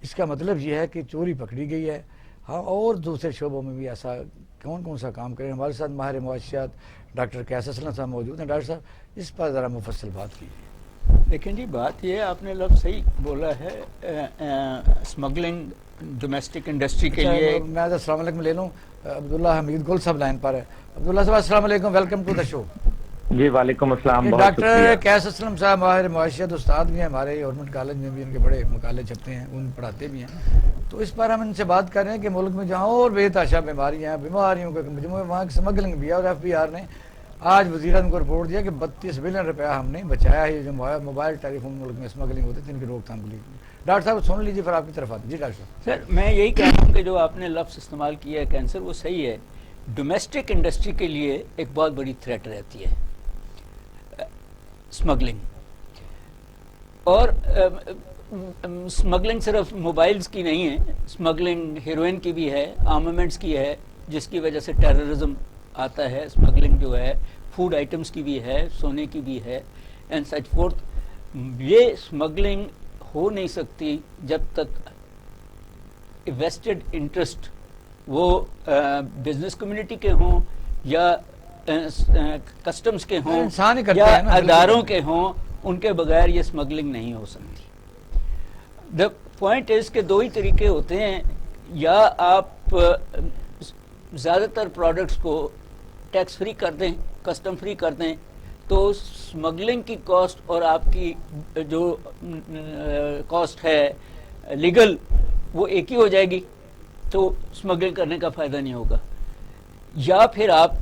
اس کا مطلب یہ ہے کہ چوری پکڑی گئی ہے. ہاں, اور دوسرے شعبوں میں بھی ایسا کون سا کام کریں. ہمارے ساتھ ماہر معاشیات ڈاکٹر قیس اسلم صاحب موجود ہیں. ڈاکٹر صاحب اس پر ذرا مفصل بات کیجیے. لیکن جی بات یہ آپ نے لفظ صحیح بولا ہے، اسمگلنگ ڈومیسٹک انڈسٹری کے لیے. میں السلام علیکم لے لوں. عبداللہ حمید گل صاحب لائن پر ہے. عبداللہ صاحب السلام علیکم، ویلکم ٹو دا شو. جی وعلیکم السلام. بہت ڈاکٹر شکریہ. کیس اسلم صاحب ماہر معاشیت استاد بھی ہیں، ہمارے گورنمنٹ کالج میں بھی ان کے بڑے مقالے چھپتے ہیں، ان پڑھاتے بھی ہیں. تو اس پر ہم ان سے بات کر رہے ہیں کہ ملک میں جہاں اور بے تحاشا بیماریوں کا مجموعہ، وہاں کی اسمگلنگ بھی ہے. اور ایف بی آر نے آج وزیر اعظم کو رپورٹ دیا کہ 32 بلین روپیہ ہم نے بچایا ہے. جو موبائل ٹیلی فون ملک میں اسمگلنگ ہوتی تھی ان کی روک تھام کے لیے. ڈاکٹر صاحب سن لیجیے پھر آپ کی طرف آتے. جی ڈاکٹر صاحب. سر میں یہی کہہ رہا ہوں کہ جو آپ نے لفظ استعمال کیا ہے کینسر، وہ صحیح ہے. ڈومیسٹک انڈسٹری کے لیے ایک بہت بڑی تھریٹ رہتی ہے اسمگلنگ. اور اسمگلنگ صرف موبائلز کی نہیں ہے، اسمگلنگ ہیروئن کی بھی ہے، آرمامنٹس کی ہے جس کی وجہ سے ٹیررزم آتا ہے. اسمگلنگ جو ہے فوڈ آئٹمس کی بھی ہے، سونے کی بھی ہے، اینڈ سچ فورتھ. یہ اسمگلنگ ہو نہیں سکتی جب تک ویسٹڈ انٹرسٹ وہ بزنس کمیونٹی کے ہوں یا کسٹمز کے ہوں انسان ہی کرتا یا ہے نا، اداروں کے ہوں، ان کے بغیر یہ اسمگلنگ نہیں ہو سکتی. دا پوائنٹ از کہ دو ہی طریقے ہوتے ہیں، یا آپ زیادہ تر پروڈکٹس کو ٹیکس فری کر دیں، کسٹم فری کر دیں، تو اسمگلنگ کی کاسٹ اور آپ کی جو کاسٹ ہے لیگل وہ ایک ہی ہو جائے گی، تو اسمگلنگ کرنے کا فائدہ نہیں ہوگا. یا پھر آپ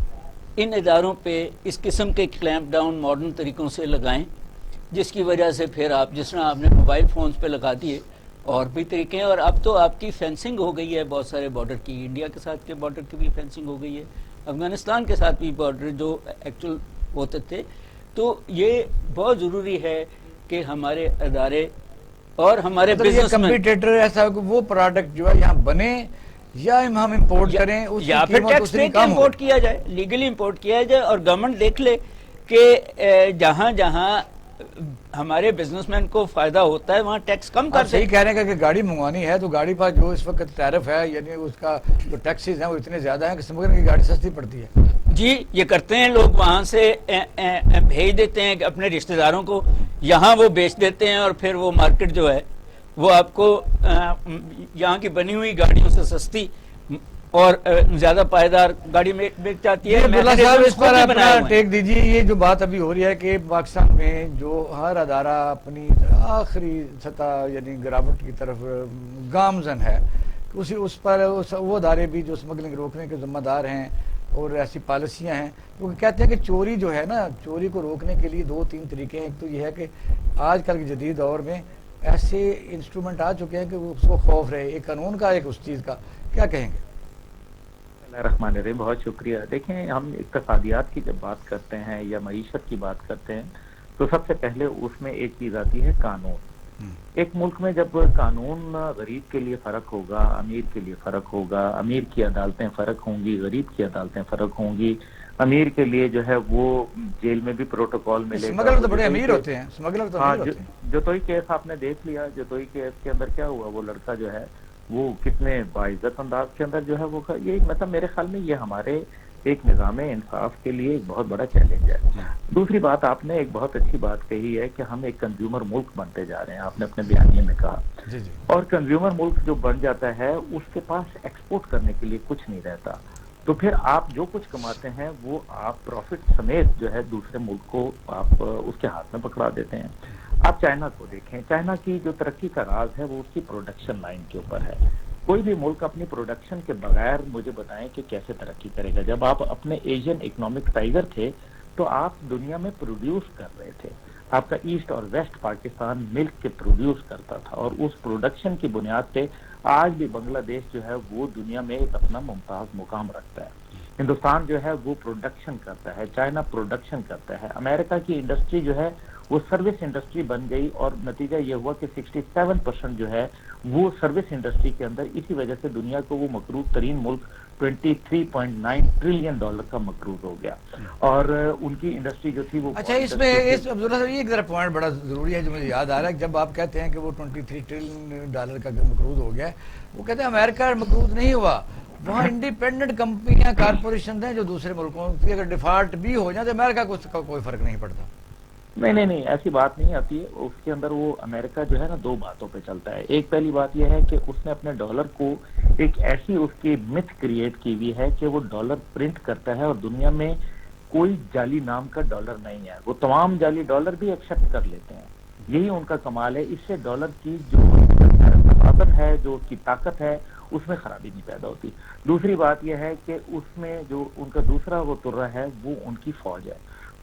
ان اداروں پہ اس قسم کے کلیمپ ڈاؤن ماڈرن طریقوں سے لگائیں، جس کی وجہ سے پھر آپ جس طرح آپ نے موبائل فونز پہ لگا دیے، اور بھی طریقے ہیں. اور اب تو آپ کی فینسنگ ہو گئی ہے بہت سارے بارڈر کی، انڈیا کے ساتھ کے بارڈر کی بھی فینسنگ ہو گئی ہے، افغانستان کے ساتھ بھی بارڈر جو ایکچوئل ہوتے تھے. تو یہ بہت ضروری ہے کہ ہمارے ادارے اور ہمارے بزنس کمپیٹیٹر ایسا ہے کہ وہ پروڈکٹ جو ہے یہاں بنے یا ہم امپورٹ کریں، اس یا کی پھر قیمت ٹیکس اس سے دے کے کم ہو. امپورٹ کیا جائے، لیگلی امپورٹ کیا جائے. اور گورنمنٹ دیکھ لے کہ جہاں جہاں ہمارے بزنس مین کو فائدہ ہوتا ہے وہاں ٹیکس کم کر آپ صحیح کہہ رہے ہیں کہ گاڑی منگوانی ہے تو گاڑی پر جو اس وقت ٹیرف ہے، یعنی اس کا جو ٹیکسز ہیں وہ اتنے زیادہ ہیں کہ اسمگلنگ کی گاڑی سستی پڑتی ہے. جی یہ کرتے ہیں لوگ، وہاں سے بھیج دیتے ہیں اپنے رشتہ داروں کو، یہاں وہ بیچ دیتے ہیں، اور پھر وہ مارکیٹ جو ہے وہ آپ کو یہاں کی بنی ہوئی گاڑیوں سے سستی اور زیادہ پائیدار گاڑی میں بیچ جاتی ہے. عبداللہ صاحب اس پر اپنا بنائے ہوئے ہیں. ٹیک دیجیے. یہ جو بات ابھی ہو رہی ہے کہ پاکستان میں جو ہر ادارہ اپنی آخری سطح یعنی گراوٹ کی طرف گامزن ہے، اس پر وہ ادارے بھی جو اسمگلنگ روکنے کے ذمہ دار ہیں اور ایسی پالیسیاں ہیں، وہ کہتے ہیں کہ چوری جو ہے نا، چوری کو روکنے کے لیے 2-3 طریقے ہیں. ایک تو یہ ہے کہ آج کل کے جدید دور میں ایسے انسٹرومنٹ آ چکے ہیں کہ وہ اس کو خوف رہے، ایک قانون کا ایک اس چیز کا. کیا کہیں گے؟ الرحمن الرحیم. بہت شکریہ. دیکھیں ہم اقتصادیات کی جب بات کرتے ہیں یا معیشت کی بات کرتے ہیں تو سب سے پہلے اس میں ایک چیز آتی ہے قانون. ایک ملک میں جب قانون غریب کے لیے فرق ہوگا، امیر کے لیے فرق ہوگا، امیر کی عدالتیں فرق ہوں گی، غریب کی عدالتیں فرق ہوں گی. امیر کے لیے جو ہے وہ جیل میں بھی پروٹوکول ملے گا. اسمگلر تو بڑے امیر ہوتے ہیں، اسمگلر تو امیر ہوتے ہیں. جوتوئی کیس آپ نے دیکھ لیا. جوتوئی کیس کے اندر کیا ہوا، وہ لڑکا جو ہے وہ کتنے باعزت انداز کے اندر جو ہے وہ یہ مطلب میرے خیال میں یہ ہمارے ایک نظام انصاف کے لیے ایک بہت بڑا چیلنج ہے. دوسری بات آپ نے ایک بہت اچھی بات کہی ہے کہ ہم ایک کنزیومر ملک بنتے جا رہے ہیں. آپ نے اپنے بیانیے میں کہا اور کنزیومر ملک جو بن جاتا ہے اس کے پاس ایکسپورٹ کرنے کے لیے کچھ نہیں رہتا. تو پھر آپ جو کچھ کماتے ہیں وہ آپ پروفٹ سمیت جو ہے دوسرے ملک کو آپ اس کے ہاتھ میں پکڑا دیتے ہیں. آپ چائنا کو دیکھیں. چائنا کی جو ترقی کا راز ہے وہ اس کی پروڈکشن لائن کے اوپر ہے. کوئی بھی ملک اپنی پروڈکشن کے بغیر مجھے بتائیں کہ کیسے ترقی کرے گا. جب آپ اپنے ایشین اکنامک ٹائیگر تھے تو آپ دنیا میں پروڈیوس کر رہے تھے. آپ کا ایسٹ اور ویسٹ پاکستان ملک کے پروڈیوس کرتا تھا اور اس پروڈکشن کی بنیاد پہ آج بھی بنگلہ دیش جو ہے وہ دنیا میں ایک اپنا ممتاز مقام رکھتا ہے. ہندوستان جو ہے وہ پروڈکشن کرتا ہے، چائنا پروڈکشن کرتا ہے. امریکہ کی انڈسٹری جو ہے وہ سروس انڈسٹری بن گئی اور نتیجہ یہ ہوا کہ 67% جو ہے وہ سروس انڈسٹری کے اندر. اسی وجہ سے دنیا کو وہ مقروض ترین ملک $23.9 ٹریلین کا مقروض ہو گیا اور ان کی انڈسٹری جو تھی وہ. اچھا اس میں عبداللہ صاحب یہ ایک ذرا پوائنٹ بڑا ضروری ہے جو مجھے یاد آ رہا ہے. جب آپ کہتے ہیں کہ وہ $23 ٹریلین کا مقروض ہو گیا ہے، وہ کہتے ہیں امریکہ مقروض نہیں ہوا، وہاں انڈیپینڈنٹ کمپنیاں کارپوریشن ہیں جو دوسرے ملکوں کی اگر ڈیفالٹ بھی ہو جائیں تو امریکہ کو اس کا کوئی فرق نہیں پڑتا. نہیں ایسی بات نہیں آتی ہے. اس کے اندر وہ امریکہ جو ہے نا دو باتوں پہ چلتا ہے. ایک پہلی بات یہ ہے کہ اس نے اپنے ڈالر کو ایک ایسی اس کی متھ کریٹ کی ہوئی ہے کہ وہ ڈالر پرنٹ کرتا ہے اور دنیا میں کوئی جعلی نام کا ڈالر نہیں ہے. وہ تمام جعلی ڈالر بھی ایکسپٹ کر لیتے ہیں. یہی ان کا کمال ہے. اس سے ڈالر کی جو نفاذت ہے, جو اس کی طاقت ہے, اس میں خرابی نہیں پیدا ہوتی. دوسری بات یہ ہے کہ اس میں جو ان کا دوسرا وہ ترہ ہے وہ ان کی فوج ہے.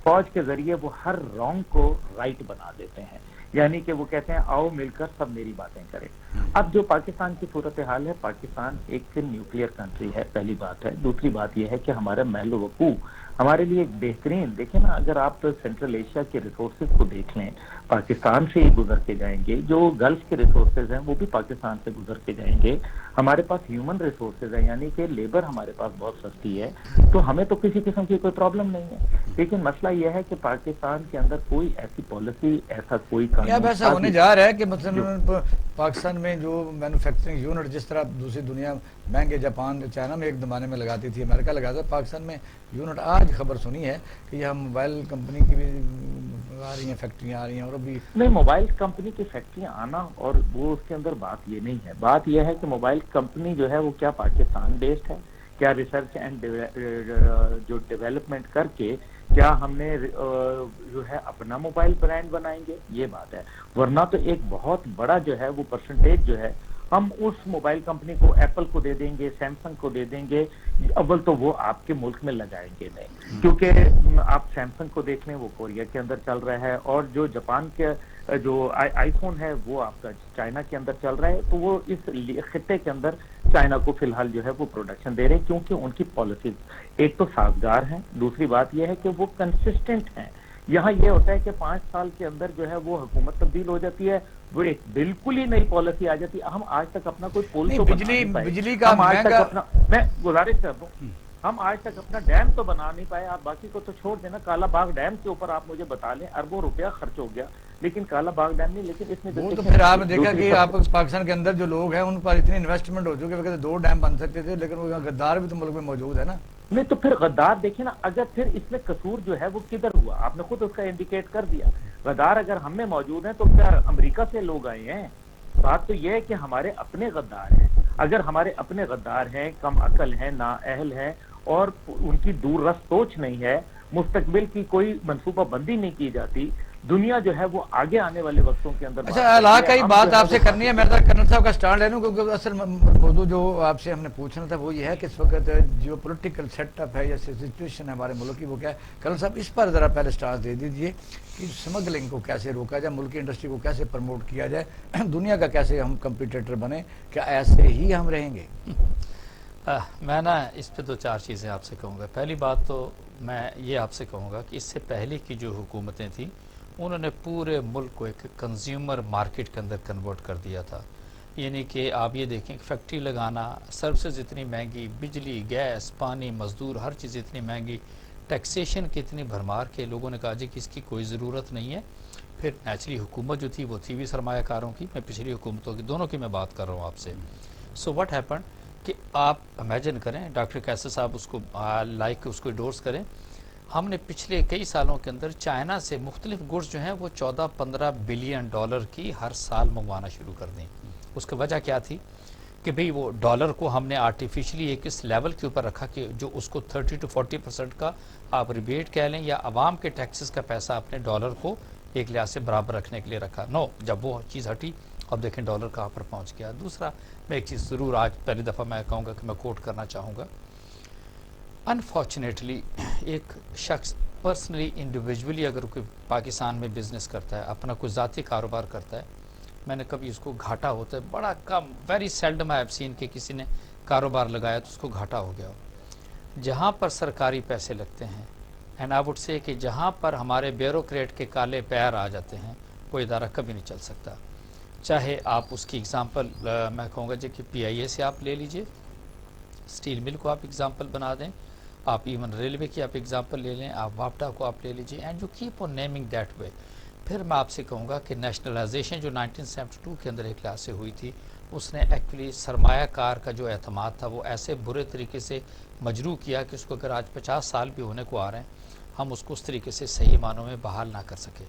فوج کے ذریعے وہ ہر رانگ کو رائٹ بنا دیتے ہیں. یعنی کہ وہ کہتے ہیں آؤ مل کر سب میری باتیں کریں. اب جو پاکستان کی صورتحال ہے, پاکستان ایک نیوکلیئر کنٹری ہے, پہلی بات ہے. دوسری بات یہ ہے کہ ہمارا محل وقوع ہمارے لیے ایک بہترین, دیکھیں نا اگر آپ سینٹرل ایشیا کے ریسورسز کو دیکھ لیں, پاکستان سے ہی گزر کے جائیں گے. جو گلف کے ریسورسز ہیں وہ بھی پاکستان سے گزر کے جائیں گے. ہمارے پاس ہیومن ریسورسز ہیں, یعنی کہ لیبر ہمارے پاس بہت سستی ہے, تو ہمیں تو کسی قسم کی کوئی پرابلم نہیں ہے. لیکن مسئلہ یہ ہے کہ پاکستان کے اندر کوئی ایسی پالیسی, ایسا کوئی اب ایسا ہونے جا رہا ہے کہ مثلا پاکستان میں جو مینوفیکچرنگ یونٹ جس طرح دوسری دنیا مہنگے جاپان چائنا میں ایک زمانے میں لگاتی تھی, امریکہ لگاتا ہے, پاکستان میں یونٹ آج خبر سنی ہے کہ یہ موبائل کمپنی کی بھی آ رہی ہیں, فیکٹریاں آ رہی ہیں. اور ابھی نہیں, موبائل کمپنی کی فیکٹریاں آنا اور وہ اس کے اندر بات یہ نہیں ہے. بات یہ ہے کہ موبائل کمپنی جو ہے وہ کیا پاکستان بیسڈ ہے, کیا ریسرچ اینڈ جو ڈیولپمنٹ کر کے کیا ہم نے جو ہے اپنا موبائل برانڈ بنائیں گے, یہ بات ہے. ورنہ تو ایک بہت بڑا جو ہے وہ پرسنٹیج جو ہے ہم اس موبائل کمپنی کو, ایپل کو دے دیں گے, سیمسنگ کو دے دیں گے. اول تو وہ آپ کے ملک میں لگائیں گے نہیں, کیونکہ آپ سیمسنگ کو دیکھ لیں وہ کوریا کے اندر چل رہا ہے, اور جو جاپان کے جو آئی فون ہے وہ آپ کا چائنا کے اندر چل رہا ہے. تو وہ اس خطے کے اندر چائنا کو فی الحال جو ہے وہ پروڈکشن دے رہے ہیں, کیونکہ ان کی پالیسیز ایک تو سازگار ہیں, دوسری بات یہ ہے کہ وہ کنسسٹنٹ ہیں. یہاں یہ ہوتا ہے کہ 5 سال کے اندر جو ہے وہ حکومت تبدیل ہو جاتی ہے, وہ ایک بالکل ہی نئی پالیسی آ جاتی ہے. ہم آج تک اپنا کوئی پول تو بجلی کا ہم آج تک اپنا, میں گزارش کر دوں, ہم آج تک اپنا ڈیم تو بنا نہیں پائے. آپ باقی کو تو چھوڑ دینا, کالا باغ ڈیم کے اوپر آپ مجھے بتا لیں, اربوں روپیہ خرچ ہو گیا, لیکن کالا باغ ڈیم نہیں. لیکن اس میں وہ تو پھر آپ نے دیکھا کہ آپ پاکستان کے اندر جو لوگ ہیں ان پر اتنی انویسٹمنٹ ہو چکی ہے, 2 ڈیم بن سکتے تھے, لیکن وہ غدار بھی تو ملک میں موجود ہے نا. نہیں تو پھر غدار دیکھیں نا, اگر پھر اس میں قصور جو ہے وہ کدھر ہوا, آپ نے خود اس کا انڈیکیٹ کر دیا. غدار اگر ہم میں موجود ہیں تو کیا امریکہ سے لوگ آئے ہیں؟ بات تو یہ ہے کہ ہمارے اپنے غدار ہیں. اگر ہمارے اپنے غدار ہیں, کم عقل ہیں, نااہل ہیں, اور ان کی دور رس سوچ نہیں ہے, مستقبل کی کوئی منصوبہ بندی نہیں کی جاتی, دنیا جو ہے وہ آگے آنے والے وقتوں کے اندر. اچھا, علاقہ کی بات آپ سے کرنی ہے, میں کرنل صاحب کا سٹانڈ لے لوں, کیونکہ اصل موضوع جو آپ سے ہم نے پوچھنا تھا وہ یہ ہے کہ اس وقت جو پولیٹیکل سیٹ اپ ہے یا سچویشن ہے ہمارے ملک کی, وہ کیا ہے. کرنل صاحب اس پر ذرا پہلے سٹانڈ دے دیجئے کہ اسمگلنگ کو کیسے روکا جائے, ملکی انڈسٹری کو کیسے پروموٹ کیا جائے, دنیا کا کیسے ہم کمپیٹیٹر بنے, کیا ایسے ہی ہم رہیں گے؟ میں نا اس پہ 2-4 چیزیں آپ سے کہوں گا. پہلی بات تو میں یہ آپ سے کہوں گا کہ اس سے پہلے کی جو حکومتیں تھیں انہوں نے پورے ملک کو ایک کنزیومر مارکیٹ کے اندر کنورٹ کر دیا تھا. یعنی کہ آپ یہ دیکھیں کہ فیکٹری لگانا, سروسز اتنی مہنگی, بجلی, گیس, پانی, مزدور, ہر چیز اتنی مہنگی, ٹیکسیشن کی اتنی بھرمار کہ لوگوں نے کہا جی کہ اس کی کوئی ضرورت نہیں ہے. پھر نیچرلی حکومت جو تھی وہ تھی بھی سرمایہ کاروں کی, میں پچھلی حکومتوں کی دونوں کی میں بات کر رہا ہوں آپ سے. سو واٹ ہیپن کہ آپ امیجن کریں, ڈاکٹر کیسر صاحب اس کو لائک اس کو انڈورس کریں, ہم نے پچھلے کئی سالوں کے اندر چائنا سے مختلف گڈز جو ہیں وہ 14-15 بلین ڈالر کی ہر سال منگوانا شروع کر دیں. اس کی وجہ کیا تھی کہ بھئی وہ ڈالر کو ہم نے آرٹیفیشلی ایک اس لیول کے اوپر رکھا کہ جو اس کو 30-40% کا آپ ریبیٹ کہہ لیں یا عوام کے ٹیکسز کا پیسہ اپنے ڈالر کو ایک لحاظ سے برابر رکھنے کے لیے رکھا. نو, جب وہ چیز ہٹی اب دیکھیں ڈالر کہاں پر پہنچ گیا. دوسرا, میں ایک چیز ضرور آج پہلی دفعہ میں کہوں گا کہ میں کوٹ کرنا چاہوں گا. انفارچونیٹلی ایک شخص پرسنلی انڈیویجولی اگر کوئی پاکستان میں بزنس کرتا ہے, اپنا کوئی ذاتی کاروبار کرتا ہے, میں نے کبھی اس کو گھاٹا ہوتا ہے بڑا کم, very seldom I have seen کہ کسی نے کاروبار لگایا تو اس کو گھاٹا ہو گیا ہو. جہاں پر سرکاری پیسے لگتے ہیں, اینڈ آئی وڈ سے کہ جہاں پر ہمارے بیوروکریٹ کے کالے پیر آ جاتے ہیں, وہ ادارہ کبھی نہیں چل سکتا. چاہے آپ اس کی اگزامپل میں کہوں گا جی کہ PIA سے آپ لے لیجئے, اسٹیل مل کو آپ اگزامپل بنا دیں, آپ ایون ریلوے کی آپ اگزامپل لے لیں, آپ واپٹا کو آپ لے لیجئے, and you keep on naming that way. پھر میں آپ سے کہوں گا کہ نیشنلائزیشن جو 1972 کے اندر ایک لحاظ سے ہوئی تھی, اس نے ایکچولی سرمایہ کار کا جو اعتماد تھا وہ ایسے برے طریقے سے مجروح کیا کہ اس کو اگر آج 50 سال بھی ہونے کو آ رہے ہیں ہم اس کو اس طریقے سے صحیح معنوں میں بحال نہ کر سکے.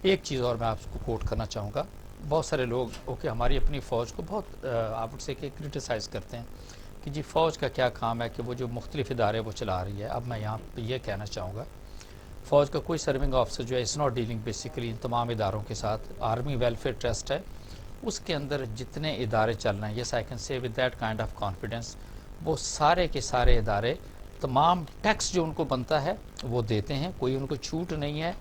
ایک چیز اور میں آپ کو کوٹ کرنا چاہوں گا. بہت سارے لوگ ہماری اپنی فوج کو بہت آپ سے کہ کرٹیسائز کرتے ہیں کہ جی فوج کا کیا کام ہے کہ وہ جو مختلف ادارے وہ چلا رہی ہے. اب میں یہاں پہ یہ کہنا چاہوں گا فوج کا کوئی سرونگ آفیسر جو ہے از ناٹ ڈیلنگ بیسیکلی ان تمام اداروں کے ساتھ. آرمی ویلفیئر ٹرسٹ ہے, اس کے اندر جتنے ادارے چل رہے ہیں, yes I can say with that kind of confidence, وہ سارے کے سارے ادارے تمام ٹیکس جو ان کو بنتا ہے وہ دیتے ہیں, کوئی ان کو چھوٹ نہیں ہے.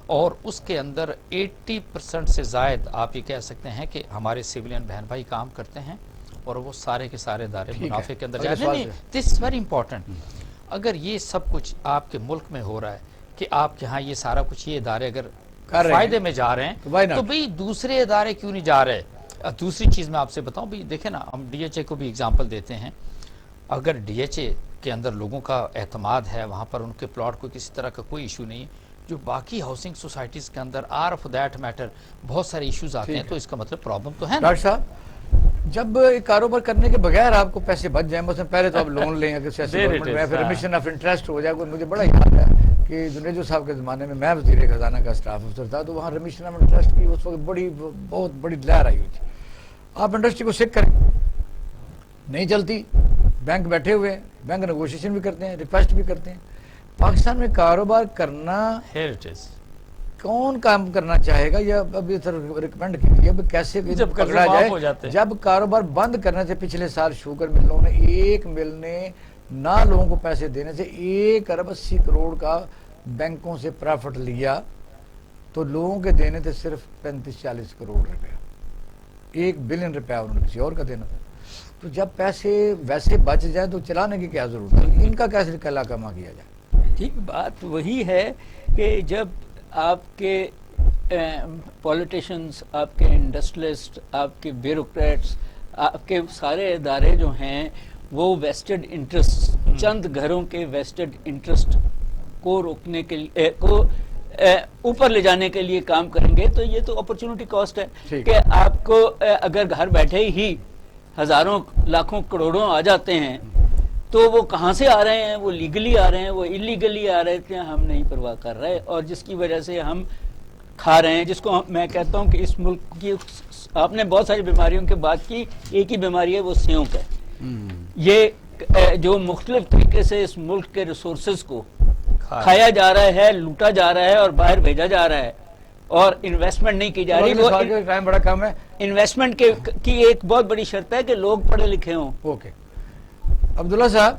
اور اس کے اندر 80% سے زائد آپ یہ کہہ سکتے ہیں کہ ہمارے سویلین بہن بھائی کام کرتے ہیں, اور وہ سارے کے سارے ادارے منافع کے اندر جاتے ہیں. دس از ویری امپورٹنٹ. اگر یہ سب کچھ آپ کے ملک میں ہو رہا ہے کہ آپ کے ہاں یہ سارا کچھ یہ ادارے اگر فائدے میں جا رہے ہیں تو بھئی دوسرے ادارے کیوں نہیں جا رہے. دوسری چیز میں آپ سے بتاؤں بھئی دیکھیں نا, ہم ڈی ایچ اے کو بھی اگزامپل دیتے ہیں. اگر ڈی ایچ اے کے اندر لوگوں کا اعتماد ہے, وہاں پر ان کے پلاٹ کو کسی طرح کا کوئی ایشو نہیں, جو باقی ہاؤسنگ سوسائٹیز کے اندر آر آف دیٹ میٹر بہت سارے ایشوز آتے ہیں, تو اس کا مطلب پرابلم تو ہے نا. ڈاکٹر صاحب جب کاروبار کرنے کے بغیر آپ کو پیسے بچ جائیں, مثلا پہلے تو آپ لون لیں اگر سیاسی گورنمنٹ میں, پھر ریمیشن آف انٹرسٹ ہو جائے. مجھے بڑا یاد ہے کہ جنیجو صاحب کے زمانے میں میں وزیر خزانہ کا اسٹاف افسر تھا, تو وہاں ریمیشن آف انٹرسٹ کی اس وقت بہت بڑی لہر آئی ہوئی تھی. آپ انڈسٹری کو سیک کریں, نہیں چلتی, بینک بیٹھے ہوئے ہیں, بینک نیگوشیشن بھی کرتے ہیں, ریکویسٹ بھی کرتے ہیں. پاکستان میں کاروبار کرنا کون کام کرنا چاہے گا, یا ابھی ریکمینڈ کیجیے کیسے پکڑا جائے. جب کاروبار بند کرنے سے پچھلے سال شوگر ملوں نے ایک مل نے نہ لوگوں کو پیسے دینے سے 1 ارب 80 کروڑ کا بینکوں سے پرافٹ لیا, تو لوگوں کے دینے تھے صرف 35-40 کروڑ روپے, 1 بلین روپیہ انہوں نے کسی اور کا دینا تھا. تو جب پیسے ویسے بچ جائیں تو چلانے کی کیا ضرورت ہے, ان کا کیسے کلا کما کیا جائے. ٹھیک, بات وہی ہے کہ جب آپ کے پولیٹیشنز, آپ کے انڈسٹریلسٹ, آپ کے بیوروکریٹس, آپ کے سارے ادارے جو ہیں وہ ویسٹڈ انٹرسٹ, چند گھروں کے ویسٹڈ انٹرسٹ کو روکنے کے لیے کو اوپر لے جانے کے لیے کام کریں گے, تو یہ تو اپرچونٹی کاسٹ ہے کہ آپ کو اگر گھر بیٹھے ہی ہزاروں لاکھوں کروڑوں آ جاتے ہیں, تو وہ کہاں سے آ رہے ہیں, وہ لیگلی آ رہے ہیں, وہ انلیگلی آ رہے تھے, ہم نہیں پرواہ کر رہے, اور جس کی وجہ سے ہم کھا رہے ہیں. جس کو میں کہتا ہوں کہ اس ملک کی, آپ نے بہت ساری بیماریوں کی بات کی, ایک ہی بیماری ہے وہ سیونک ہے. یہ جو مختلف طریقے سے اس ملک کے ریسورسز کو کھایا جا رہا ہے, لوٹا جا رہا ہے اور باہر بھیجا جا رہا ہے, اور انویسٹمنٹ نہیں کی جا رہی. وہ ٹائم بڑا کم ہے. انویسٹمنٹ کی ایک بہت بڑی شرط ہے کہ لوگ پڑھے لکھے ہوں. اوکے, عبداللہ صاحب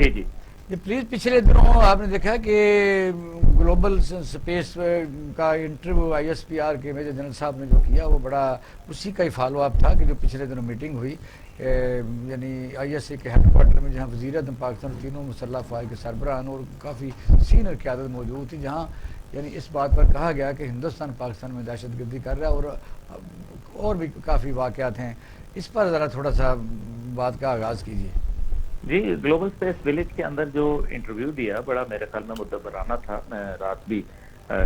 جی یہ پلیز, پچھلے دنوں آپ نے دیکھا کہ گلوبل سپیس کا interview I S P R کے میجر جنرل صاحب نے جو کیا, وہ بڑا اسی کا ہی فالو اپ تھا کہ جو پچھلے دنوں میٹنگ ہوئی, یعنی آئی ایس اے کے ہیڈ کوارٹر میں, جہاں وزیر اعظم پاکستان تینوں مسلح افواج کے سربراہان اور کافی سینئر قیادت موجود تھی, جہاں یعنی اس بات پر کہا گیا کہ ہندوستان پاکستان میں دہشت گردی کر رہا ہے, اور بھی کافی واقعات ہیں. اس پر ذرا تھوڑا سا بات کا آغاز کیجیے. جی, گلوبل سپیس ولیج کے اندر جو انٹرویو دیا بڑا میرے خیال میں مدبرانہ تھا. میں رات بھی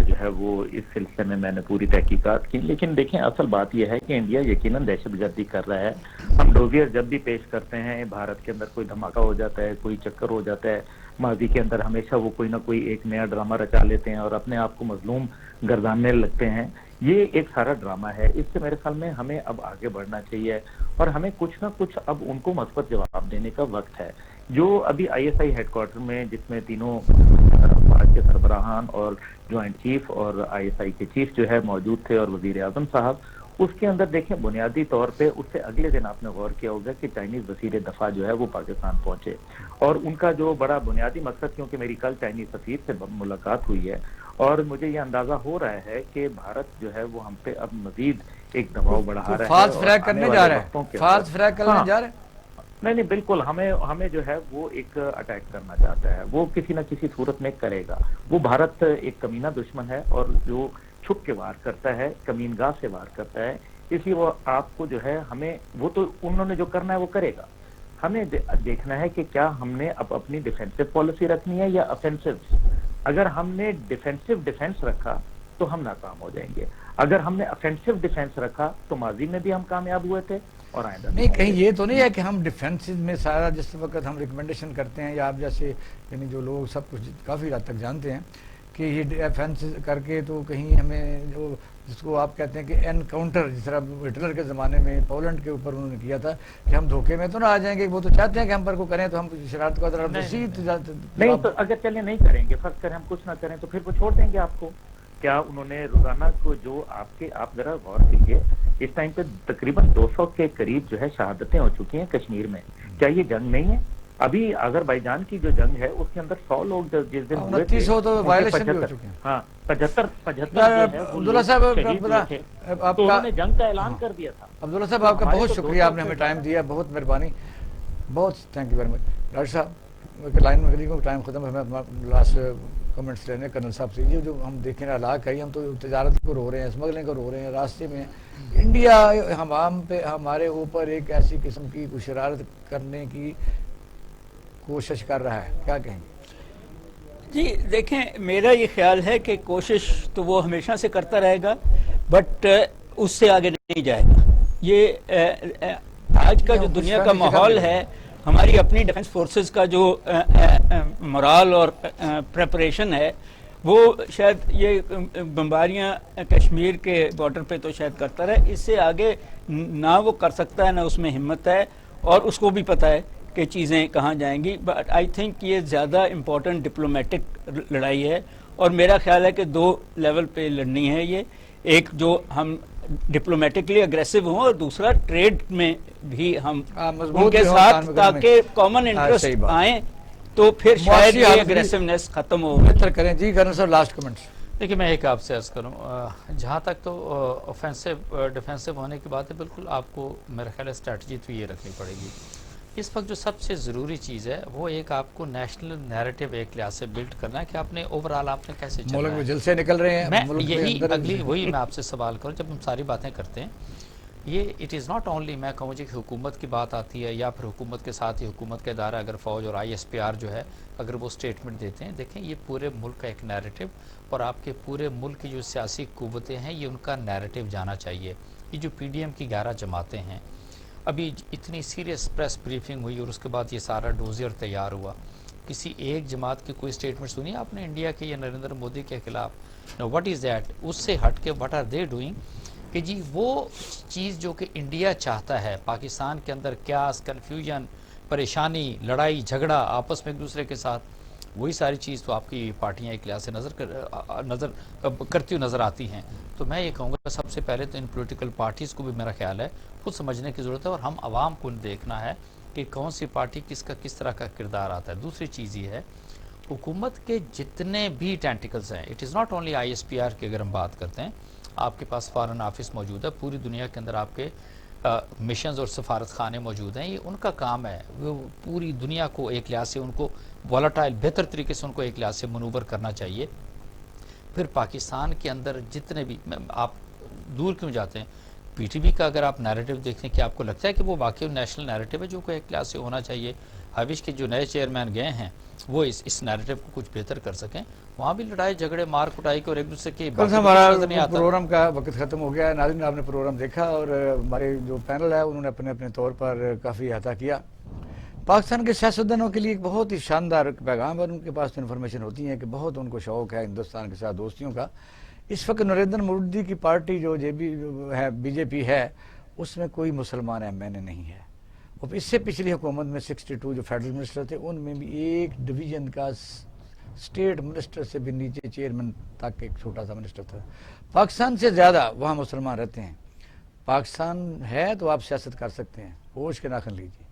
جو ہے وہ اس سلسلے میں نے پوری تحقیقات کی. لیکن دیکھیں, اصل بات یہ ہے کہ انڈیا یقیناً دہشت گردی کر رہا ہے. ہم ڈوزیئر جب بھی پیش کرتے ہیں, بھارت کے اندر کوئی دھماکہ ہو جاتا ہے, کوئی چکر ہو جاتا ہے, ماضی کے اندر ہمیشہ وہ کوئی نہ کوئی ایک نیا ڈرامہ رچا لیتے ہیں اور اپنے آپ کو مظلوم گرداننے لگتے ہیں. یہ ایک سارا ڈرامہ ہے. اس سے میرے خیال میں ہمیں اب آگے بڑھنا چاہیے, اور ہمیں کچھ نہ کچھ اب ان کو مثبت جواب دینے کا وقت ہے. جو ابھی I S I had quarter میں, جس میں تینوں افواج کے سربراہان اور جوائنٹ چیف اور آئی ایس آئی کے چیف جو ہے موجود تھے, اور وزیر اعظم صاحب, اس کے اندر دیکھیں بنیادی طور پہ اس سے اگلے دن آپ نے غور کیا ہوگا کہ چائنیز وزیر دفاع جو ہے وہ پاکستان پہنچے, اور ان کا جو بڑا بنیادی مقصد, کیونکہ میری کل چائنیز سفیر سے ملاقات ہوئی ہے, اور مجھے یہ اندازہ ہو رہا ہے کہ بھارت جو ہے وہ ہم پہ اب مزید ایک دباؤ بڑھا رہا ہے, فالس فلیگ کرنے جا رہا ہے, فالس فلیگ کرنے جا رہا ہے. نہیں, بالکل ہمیں جو ہے وہ ایک اٹیک کرنا چاہتا ہے, وہ کسی نہ کسی صورت میں کرے گا. وہ بھارت ایک کمینہ دشمن ہے, اور جو چھپ کے وار کرتا ہے, کمین گاہ سے وار کرتا ہے, اس لیے وہ آپ کو جو ہے ہمیں, وہ تو انہوں نے جو کرنا ہے وہ کرے گا. ہمیں دیکھنا ہے کہ کیا ہم نے اب اپنی ڈیفینسو پالیسی رکھنی ہے یا افینسو. اگر ہم نے ڈیفینس رکھا تو ہم ناکام ہو جائیں گے. اگر ہم نے افینسو ڈیفینس رکھا تو ماضی میں بھی ہم کامیاب ہوئے تھے اور آئندہ بھی نہیں کہیں یہ تو نہیں ہے کہ ہم ڈیفینس میں سارا جس وقت ہم ریکمنڈیشن کرتے ہیں یا آپ جیسے یعنی جو لوگ سب کچھ کافی حد تک جانتے ہیں کہ یہ ڈیفینس کر کے تو کہیں ہمیں جو جس کو آپ کہتے ہیں کہ انکاؤنٹر جس طرح ہٹلر کے زمانے میں پولینڈ کے اوپر انہوں نے کیا تھا کہ ہم دھوکے میں تو نہ آ جائیں گے. وہ تو چاہتے ہیں کہ ہم پر کو کریں تو ہم شرارت کو نہیں تو اگر چلے نہیں کریں گے فرض کریں ہم کچھ نہ کریں تو پھر وہ چھوڑ دیں گے آپ کو. کیا انہوں نے روزانہ کو جو آپ ذرا غور کیجیے اس ٹائم پہ تقریباً 200 کے قریب جو ہے شہادتیں ہو چکی ہیں کشمیر میں. کیا یہ جنگ نہیں ہے؟ ابھی آذربائیجان کی جو جنگ ہے اس کے اندر 100 لوگ جس دن ہوئے تھے 2900 تو وائلیشن بھی ہو چکے ہیں. ہاں 75 عبداللہ صاحب آپ تو کا انہوں نے جنگ کا اعلان کر دیا تھا. عبداللہ صاحب آپ کا بہت شکریہ, آپ نے ہمیں ٹائم دیا, بہت مہربانی, بہت thank you very much. Doctor صاحب لائن میں لگی ٹائم ختم, ہمیں لاسٹ کمنٹس لینے کرنل صاحب سے. یہ جو ہم دیکھیں علاق ہے, ہم تو تجارت کو رو رہے ہیں, اسمگلنگ کو رو رہے ہیں, راستے میں انڈیا ہمارے اوپر ایک ایسی قسم کی کچھ شرارت کرنے کی کوشش کر رہا ہے, کیا کہیں گے؟ جی دیکھیں, میرا یہ خیال ہے کہ کوشش تو وہ ہمیشہ سے کرتا رہے گا بٹ اس سے آگے نہیں جائے گا. یہ آج کا جو دنیا کا ماحول ہے, ہماری اپنی ڈیفنس فورسز کا جو مرال اور پریپریشن ہے وہ شاید یہ بمباریاں کشمیر کے بارڈر پہ تو شاید کرتا رہے, اس سے آگے نہ وہ کر سکتا ہے, نہ اس میں ہمت ہے, اور اس کو بھی پتہ ہے کہ چیزیں کہاں جائیں گی. بٹ آئی تھنک یہ زیادہ امپورٹنٹ ڈپلومیٹک لڑائی ہے, اور میرا خیال ہے کہ 2 لیول پہ لڑنی ہے یہ. ایک جو ہم ڈپلومیٹکلی اگریسو ہوں, اور دوسرا ٹریڈ میں بھی ہم ان کے ساتھ, تاکہ کامن انٹرسٹ آئیں تو پھر شاید یہ اگریسونیس ختم ہو. بہتر کریں. جی کریں سر, لاسٹ کمنٹس. دیکھیے میں ایک آپ سے عرض کروں, جہاں تک تو اوفینسو ڈیفینسو ہونے کی بات ہے, بالکل آپ کو میرا خیال ہے اسٹریٹجی تو یہ رکھنی پڑے گی. اس وقت جو سب سے ضروری چیز ہے وہ ایک آپ کو نیشنل نیریٹو ایک لحاظ سے بلڈ کرنا ہے کہ آپ نے اوورآل آپ نے کیسے چلنا ہے. ملک میں جلسے نکل رہے ہیں, میں یہی اگلی وہی میں آپ سے سوال کروں, جب ہم ساری باتیں کرتے ہیں یہ اٹ از ناٹ اونلی میں کہوں کہ حکومت کی بات آتی ہے یا پھر حکومت کے ساتھ ہی حکومت کا ادارہ اگر فوج اور ISPR جو ہے اگر وہ اسٹیٹمنٹ دیتے ہیں, دیکھیں یہ پورے ملک کا ایک نیریٹو اور آپ کے پورے ملک کی جو سیاسی قوتیں ہیں یہ ان کا نیریٹو جانا چاہیے. یہ جو PDM کی 11 جماعتیں ہیں, ابھی اتنی سیریس پریس بریفنگ ہوئی اور اس کے بعد یہ سارا ڈوزیر تیار ہوا, کسی ایک جماعت کی کوئی سٹیٹمنٹ سنی آپ نے انڈیا کے یا نریندر مودی کے خلاف؟ نو, واٹ از دیٹ؟ اس سے ہٹ کے واٹ آر دے ڈوئنگ کہ جی وہ چیز جو کہ انڈیا چاہتا ہے, پاکستان کے اندر کیاس, کنفیوژن, پریشانی, لڑائی جھگڑا آپس میں ایک دوسرے کے ساتھ, وہی ساری چیز تو آپ کی پارٹیاں ایک لحاظ سے نظر کرتی ہوئی نظر آتی ہیں. تو میں یہ کہوں گا سب سے پہلے تو ان پولیٹیکل پارٹیز کو بھی میرا خیال ہے خود سمجھنے کی ضرورت ہے, اور ہم عوام کو دیکھنا ہے کہ کون سی پارٹی کس طرح کا کردار آتا ہے. دوسری چیز یہ ہے حکومت کے جتنے بھی ٹینٹیکلز ہیں, it is not only ISPR کی اگر ہم بات کرتے ہیں, آپ کے پاس فارن آفس موجود ہے, پوری دنیا کے اندر آپ کے مشنز اور سفارت خانے موجود ہیں. یہ ان کا کام ہے, وہ پوری دنیا کو ایک لحاظ سے ان کو والٹائل بہتر طریقے سے ان کو ایک لحاظ سے منور کرنا چاہیے. پھر پاکستان کے اندر جتنے بھی, آپ دور کیوں جاتے ہیں, PTB کا اگر آپ نیریٹو دیکھیں کہ آپ کو لگتا ہے کہ وہ واقعی نیشنل نیریٹو ہے جو کہ ایک لحاظ سے ہونا چاہیے. حویش کے جو نئے چیئرمین گئے ہیں وہ اس نیریٹو کو کچھ بہتر کر سکیں. وہاں بھی لڑائی جھگڑے مار کٹائی کے اور ایک دوسرے کے ہمارا پروگرام کا وقت ختم ہو گیا ہے. ناظرین آپ نے پروگرام دیکھا اور ہمارے جو پینل ہے انہوں نے اپنے اپنے طور پر کافی احاطہ کیا. پاکستان کے سیاستدانوں کے لیے ایک بہت ہی شاندار پیغام ہے, ان کے پاس انفارمیشن ہوتی ہے کہ بہت ان کو شوق ہے ہندوستان کے ساتھ دوستیوں کا. اس وقت نریندر مودی کی پارٹی جو BJP ہے اس میں کوئی مسلمان MNA نہیں ہے, اور اس سے پچھلی حکومت میں 62 جو فیڈرل منسٹر تھے ان میں بھی ایک ڈویژن کا اسٹیٹ منسٹر سے بھی نیچے چیئرمین تک ایک چھوٹا سا منسٹر تھا. پاکستان سے زیادہ وہاں مسلمان رہتے ہیں. پاکستان ہے تو آپ سیاست کر سکتے ہیں, ہوش کے ناخن لیجیے.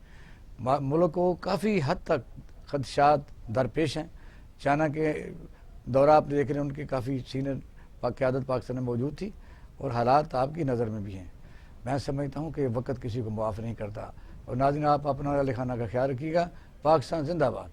ملک کو کافی حد تک خدشات درپیش ہیں. چائنا کے دورہ آپ دیکھ رہے ہیں, ان کی کافی سینئر قیادت پاکستان میں موجود تھی, اور حالات آپ کی نظر میں بھی ہیں. میں سمجھتا ہوں کہ وقت کسی کو معاف نہیں کرتا. اور ناظرین آپ اپنا لکھانا کا خیال رکھیے گا. پاکستان زندہ باد.